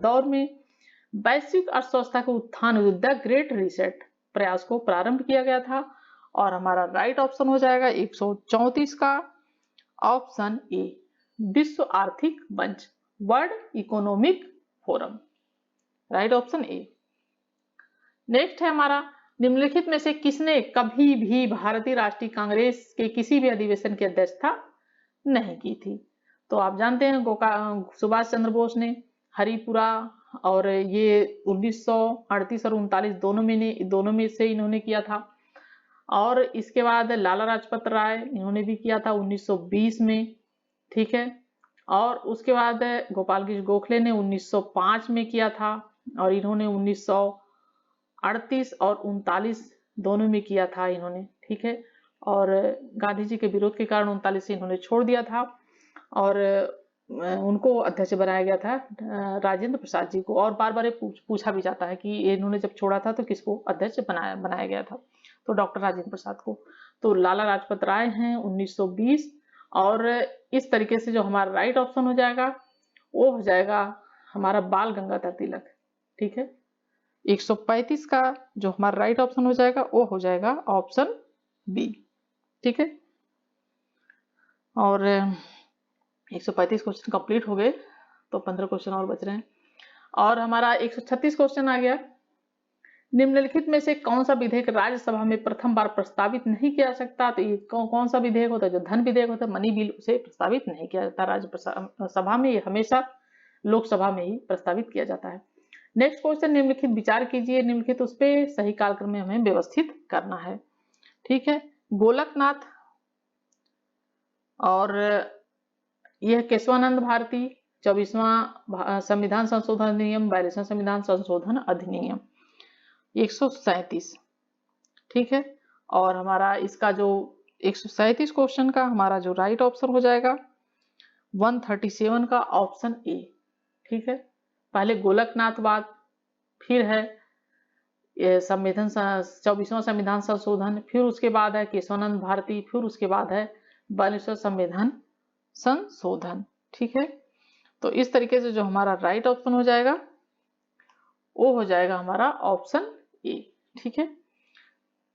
दौर में वैश्विक अर्थव्यवस्था के उत्थान द ग्रेट रीसेट प्रयास को प्रारंभ किया गया था? और हमारा राइट ऑप्शन हो जाएगा 134 का ऑप्शन ए, विश्व आर्थिक मंच, world economic forum, right option A. Next है हमारा, निम्नलिखित में से किसने कभी भी भारतीय राष्ट्रीय कांग्रेस के किसी भी अधिवेशन की अध्यक्षता नहीं की थी? तो आप जानते हैं सुभाष चंद्र बोस ने हरिपुरा, और ये 1938 और 39 दोनों में से इन्होंने किया था। और इसके बाद लाला लाजपत राय इन्होंने भी किया था 1920 में, ठीक है। और उसके बाद गोपाल कृष्ण गोखले ने 1905 में किया था, और इन्होंने 1938 और 39 दोनों में किया था इन्होंने, ठीक है। और गांधी जी के विरोध के कारण 39 से इन्होंने छोड़ दिया था, और उनको अध्यक्ष बनाया गया था राजेंद्र प्रसाद जी को। और बार बार पूछा भी जाता है कि इन्होंने जब छोड़ा था तो किसको अध्यक्ष बनाया गया था? तो डॉक्टर राजेंद्र प्रसाद को। तो लाला लाजपत राय हैं 1920, और इस तरीके से जो हमारा राइट ऑप्शन हो जाएगा वो हो जाएगा हमारा बाल गंगाधर तिलक, ठीक है। 135 का जो हमारा राइट ऑप्शन हो जाएगा वो हो जाएगा ऑप्शन बी, ठीक है। और 135 क्वेश्चन कंप्लीट हो गए, तो 15 क्वेश्चन और बच रहे हैं। और हमारा 136 क्वेश्चन आ गया, निम्नलिखित में से कौन सा विधेयक राज्यसभा में प्रथम बार प्रस्तावित नहीं किया जा सकता? तो ये कौन सा विधेयक होता है? जो धन विधेयक होता है, मनी बिल, उसे प्रस्तावित नहीं किया जाता राज्यसभा में, ये हमेशा लोकसभा में ही प्रस्तावित किया जाता है। नेक्स्ट क्वेश्चन, निम्नलिखित विचार कीजिए, निम्नलिखित उस पर सही कालक्रम में हमें व्यवस्थित करना है, ठीक है। गोलकनाथ, और यह केशवानंद भारती, 24वां संविधान संशोधन अधिनियम, 42वां संविधान संशोधन अधिनियम, 137, ठीक है। और हमारा इसका जो 137 क्वेश्चन का हमारा जो राइट ऑप्शन हो जाएगा 137 का ऑप्शन ए, ठीक है। पहले गोलकनाथवाद, फिर है संविधान 24वां संविधान संशोधन, फिर उसके बाद है केशवानंद भारती, फिर उसके बाद है 42वां संविधान संशोधन, ठीक है। तो इस तरीके से जो हमारा राइट ऑप्शन हो जाएगा वो हो जाएगा हमारा ऑप्शन ए। ठीक है,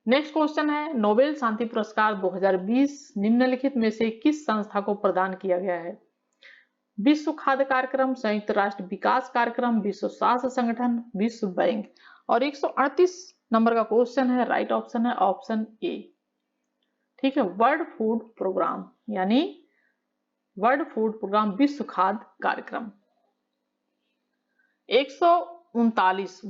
नेक्स्ट क्वेश्चन है, नोबेल शांति पुरस्कार 2020 निम्नलिखित में से किस संस्था को प्रदान किया गया है? विश्व खाद्य कार्यक्रम, संयुक्त राष्ट्र विकास कार्यक्रम, विश्व स्वास्थ्य संगठन, विश्व बैंक। और 138 नंबर का क्वेश्चन है, राइट ऑप्शन है ऑप्शन ए। ठीक है, वर्ल्ड फूड प्रोग्राम यानी वर्ल्ड फूड प्रोग्राम विश्व खाद्य कार्यक्रम। 139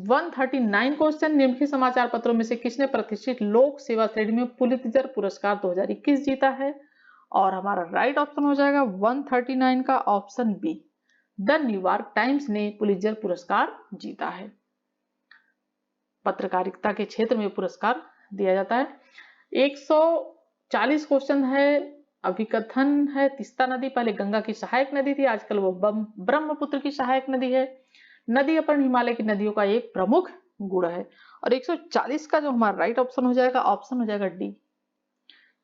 क्वेश्चन, निम्नलिखित समाचार पत्रों में से किसने प्रतिष्ठित लोक सेवा श्रेणी में पुलित्जर पुरस्कार 2021 जीता है? और हमारा राइट ऑप्शन हो जाएगा 139 का option B. The New York Times ने पुलित्जर पुरस्कार जीता है। पत्रकारिता के क्षेत्र में पुरस्कार दिया जाता है। 140 क्वेश्चन है, अभिकथन है तीस्ता नदी पहले गंगा की सहायक नदी थी, आजकल वो ब्रह्मपुत्र की सहायक नदी है। नदी अपन हिमालय की नदियों का एक प्रमुख गुण है। और 140 का जो हमारा राइट ऑप्शन हो जाएगा ऑप्शन हो जाएगा डी,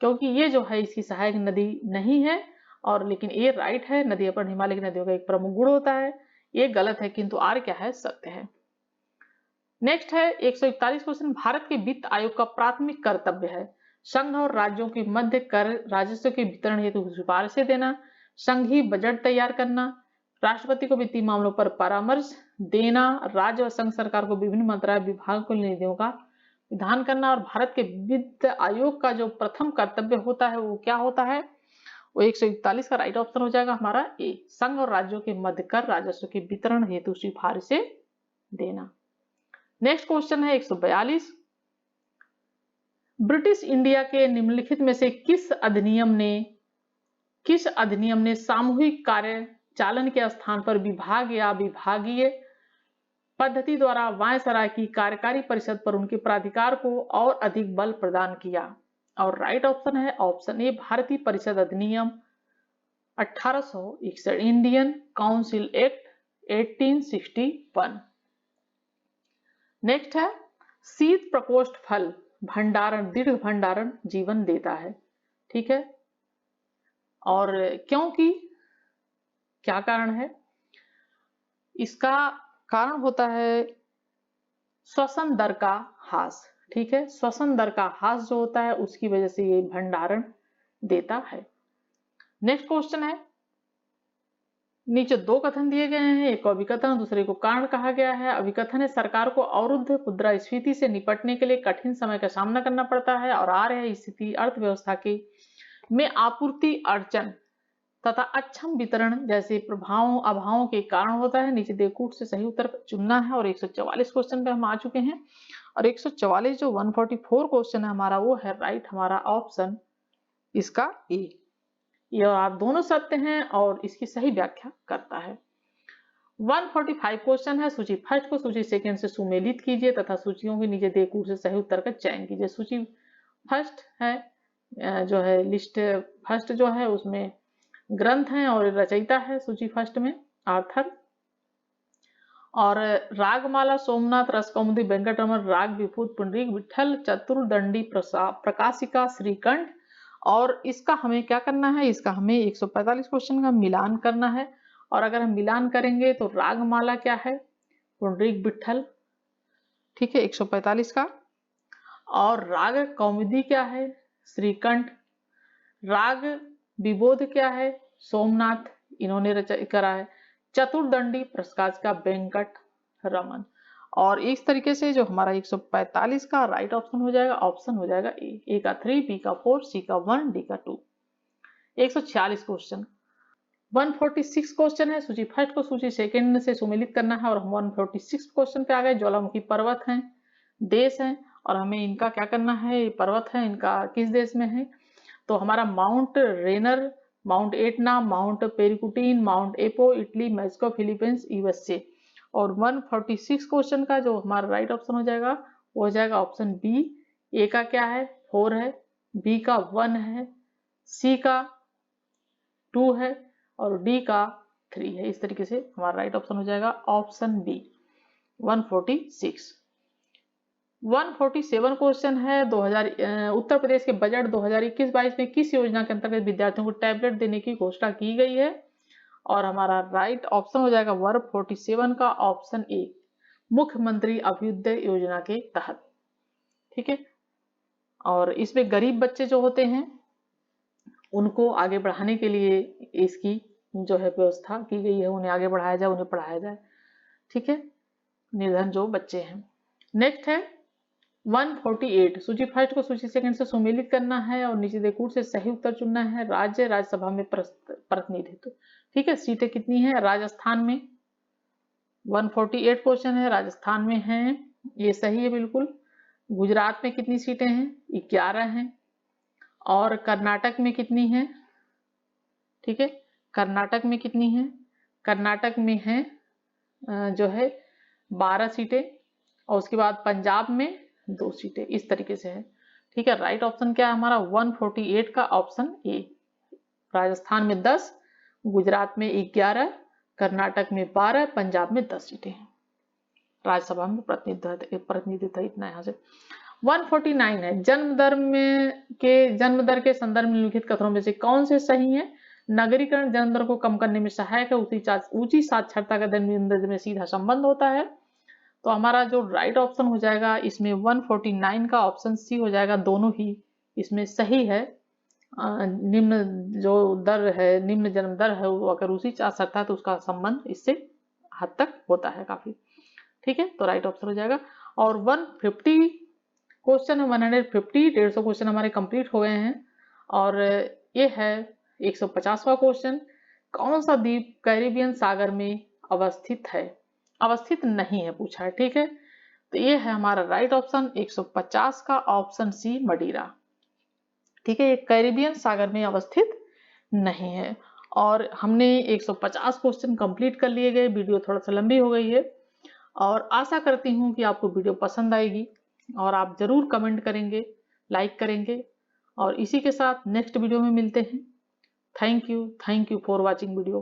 क्योंकि ये जो है इसकी सहायक नदी नहीं है और लेकिन ये राइट है, नदी अपन हिमालय की नदियों का एक प्रमुख गुण होता है। ये गलत है किंतु आर क्या है, सत्य है। नेक्स्ट है 141 क्वेश्चन, भारत के वित्त आयोग का प्राथमिक कर्तव्य है संघ और राज्यों के मध्य कर राजस्व के वितरण हेतु सिफारिशें देना, संघीय बजट तैयार करना, राष्ट्रपति को वित्तीय मामलों पर परामर्श देना, राज्य और संघ सरकार को विभिन्न मंत्रालय विभाग को निधियों का विधान करना। और भारत के वित्त आयोग का जो प्रथम कर्तव्य होता है वो क्या होता है? वो 141 का राइट ऑप्शन हो जाएगा हमारा ए, संघ और राज्यों के मध्य कर राजस्व के वितरण हेतु सिफारिशें देना। नेक्स्ट क्वेश्चन है 142, ब्रिटिश इंडिया के निम्नलिखित में से किस अधिनियम ने सामूहिक कार्य चालन के स्थान पर विभाग या विभागीय पद्धति द्वारा वायसराय की कार्यकारी परिषद पर उनके प्राधिकार को और अधिक बल प्रदान किया? और राइट ऑप्शन है ऑप्शन ए, भारतीय परिषद अधिनियम 1861, इंडियन काउंसिल एक्ट 1861। नेक्स्ट है, शीत प्रकोष्ठ फल भंडारण दीर्घ भंडारण जीवन देता है। ठीक है, और क्योंकि क्या कारण है? इसका कारण होता है श्वसन दर का ह्रास। ठीक है, श्वसन दर का ह्रास जो होता है उसकी वजह से ये भंडारण देता है। नेक्स्ट क्वेश्चन है, नीचे दो कथन दिए गए हैं, एक को अभिकथन दूसरे को कारण कहा गया है। अभिकथन है, सरकार को अवरुद्ध मुद्रास्फीति से निपटने के लिए कठिन समय का सामना करना पड़ता है और आ रही स्थिति अर्थव्यवस्था की में आपूर्ति अड़चन तथा अक्षम वितरण जैसे अभावों के कारण होता है। नीचे दिए कूट से सही उत्तर चुनना है। और 144 क्वेश्चन पे हम आ चुके हैं और 144 जो 144 क्वेश्चन है हमारा वो है राइट हमारा ऑप्शन इसका ए। यह आप दोनों सत्य हैं और इसकी सही व्याख्या करता है। 145 क्वेश्चन है, सूची फर्स्ट को सूची सेकंड से सुमेलित कीजिए तथा सूचियों के नीचे दिए कूट से सही उत्तर का चयन कीजिए। सूची फर्स्ट है जो है लिस्ट फर्स्ट जो है उसमें ग्रंथ है और रचयिता है सूची फर्स्ट में आर्थर। और रागमाला, सोमनाथ, रसकौमुदी, वेंकटरमण, राग विभूत, पुंडरीक, विठल, चतुर्दंडी, प्रकाशिका, श्रीकंठ। और इसका हमें क्या करना है? इसका हमें 145 क्वेश्चन का मिलान करना है। और अगर हम मिलान करेंगे तो रागमाला क्या है? पुंडरीक, विठल। ठीक है, 145 का। और राग कौमुदी क्या है? श्रीकंठ। राग विबोध क्या है? सोमनाथ, इन्होंने रचा करा है। चतुर्दंडी प्रकाश का वेंकट रमन। और इस तरीके से जो हमारा 145 का राइट ऑप्शन हो जाएगा ऑप्शन हो जाएगा ए का 3, बी का 4, सी का 1, डी का 2। 146 क्वेश्चन 146 क्वेश्चन है, सूची फर्स्ट को सूची सेकंड से सुमेलित करना है। और हम 146 क्वेश्चन पे आ गए। ज्वालामुखी पर्वत हैं, देश हैं और हमें इनका क्या करना है? ये पर्वत है, इनका किस देश में है? तो हमारा Mount Rainier, Mount Etna, Mount Paricutin, Mount Apo Italy, Mexico, Philippines, USA. और 146 क्वेश्चन का जो हमारा राइट ऑप्शन हो जाएगा वो हो जाएगा ऑप्शन बी। ए का क्या है? 4 है, बी का 1 है, सी का 2 है और डी का 3 है। इस तरीके से हमारा राइट ऑप्शन हो जाएगा ऑप्शन बी 146। 147 क्वेश्चन है, 2000 उत्तर प्रदेश के बजट 2021-22 में किस योजना के अंतर्गत विद्यार्थियों को टैबलेट देने की घोषणा की गई है? और हमारा राइट ऑप्शन हो जाएगा वर्ब 47 का ऑप्शन ए, मुख्यमंत्री अभ्युदय योजना के तहत। ठीक है, और इसमें गरीब बच्चे जो होते हैं उनको आगे बढ़ाने के लिए इसकी जो है व्यवस्था की गई है, उन्हें आगे बढ़ाया जाए, उन्हें पढ़ाया जाए। ठीक है, निर्धन जो बच्चे हैं। नेक्स्ट है 148, सूची फर्स्ट को सूची सेकंड से सुमेलित करना है और नीचे देखूर से सही उत्तर चुनना है। राज्य राज्यसभा में प्रतिनिधित्व। ठीक है, सीटें कितनी है? राजस्थान में 148 क्वेश्चन है, राजस्थान में है, ये सही है बिल्कुल। गुजरात में कितनी सीटें हैं? 11 हैं। और कर्नाटक में कितनी है? ठीक है, कर्नाटक में कितनी है? कर्नाटक में है जो है 12 सीटें, और उसके बाद पंजाब में 2 सीटें, इस तरीके से है। ठीक है, राइट ऑप्शन क्या है हमारा? 148 का ऑप्शन ए। राजस्थान में 10, गुजरात में 11, कर्नाटक में 12, पंजाब में 10 सीटें हैं। राज्यसभा में प्रतिनिधित्व इतना यहाँ से। 149 है जन्म दर के संदर्भ में निम्नलिखित कथनों में से कौन से सही है? नगरीकरण जन्म दर को कम करने में सहायक है, ऊंची साक्षरता का जन्म दर में सीधा संबंध होता है। तो हमारा जो राइट ऑप्शन हो जाएगा इसमें 149 का ऑप्शन सी हो जाएगा, दोनों ही इसमें सही है। निम्न जो दर है, निम्न जन्म दर है, वो अगर उसी साक्षरता है तो उसका संबंध इससे हद तक होता है काफी। ठीक है, तो राइट ऑप्शन हो जाएगा। और 150 क्वेश्चन है, 150 150 क्वेश्चन हमारे कंप्लीट हो गए हैं। और ये है 150वां क्वेश्चन, कौन सा द्वीप कैरिबियन सागर में अवस्थित है? अवस्थित नहीं है पूछा है। ठीक है, तो ये है हमारा राइट ऑप्शन 150 का ऑप्शन सी, मदिरा। ठीक है, ये कैरिबियन सागर में अवस्थित नहीं है। और हमने 150 क्वेश्चन कंप्लीट कर लिए गए। वीडियो थोड़ा सा लंबी हो गई है और आशा करती हूँ कि आपको वीडियो पसंद आएगी और आप जरूर कमेंट करेंगे, लाइक करेंगे। और इसी के साथ नेक्स्ट वीडियो में मिलते हैं। Thank you for watching video.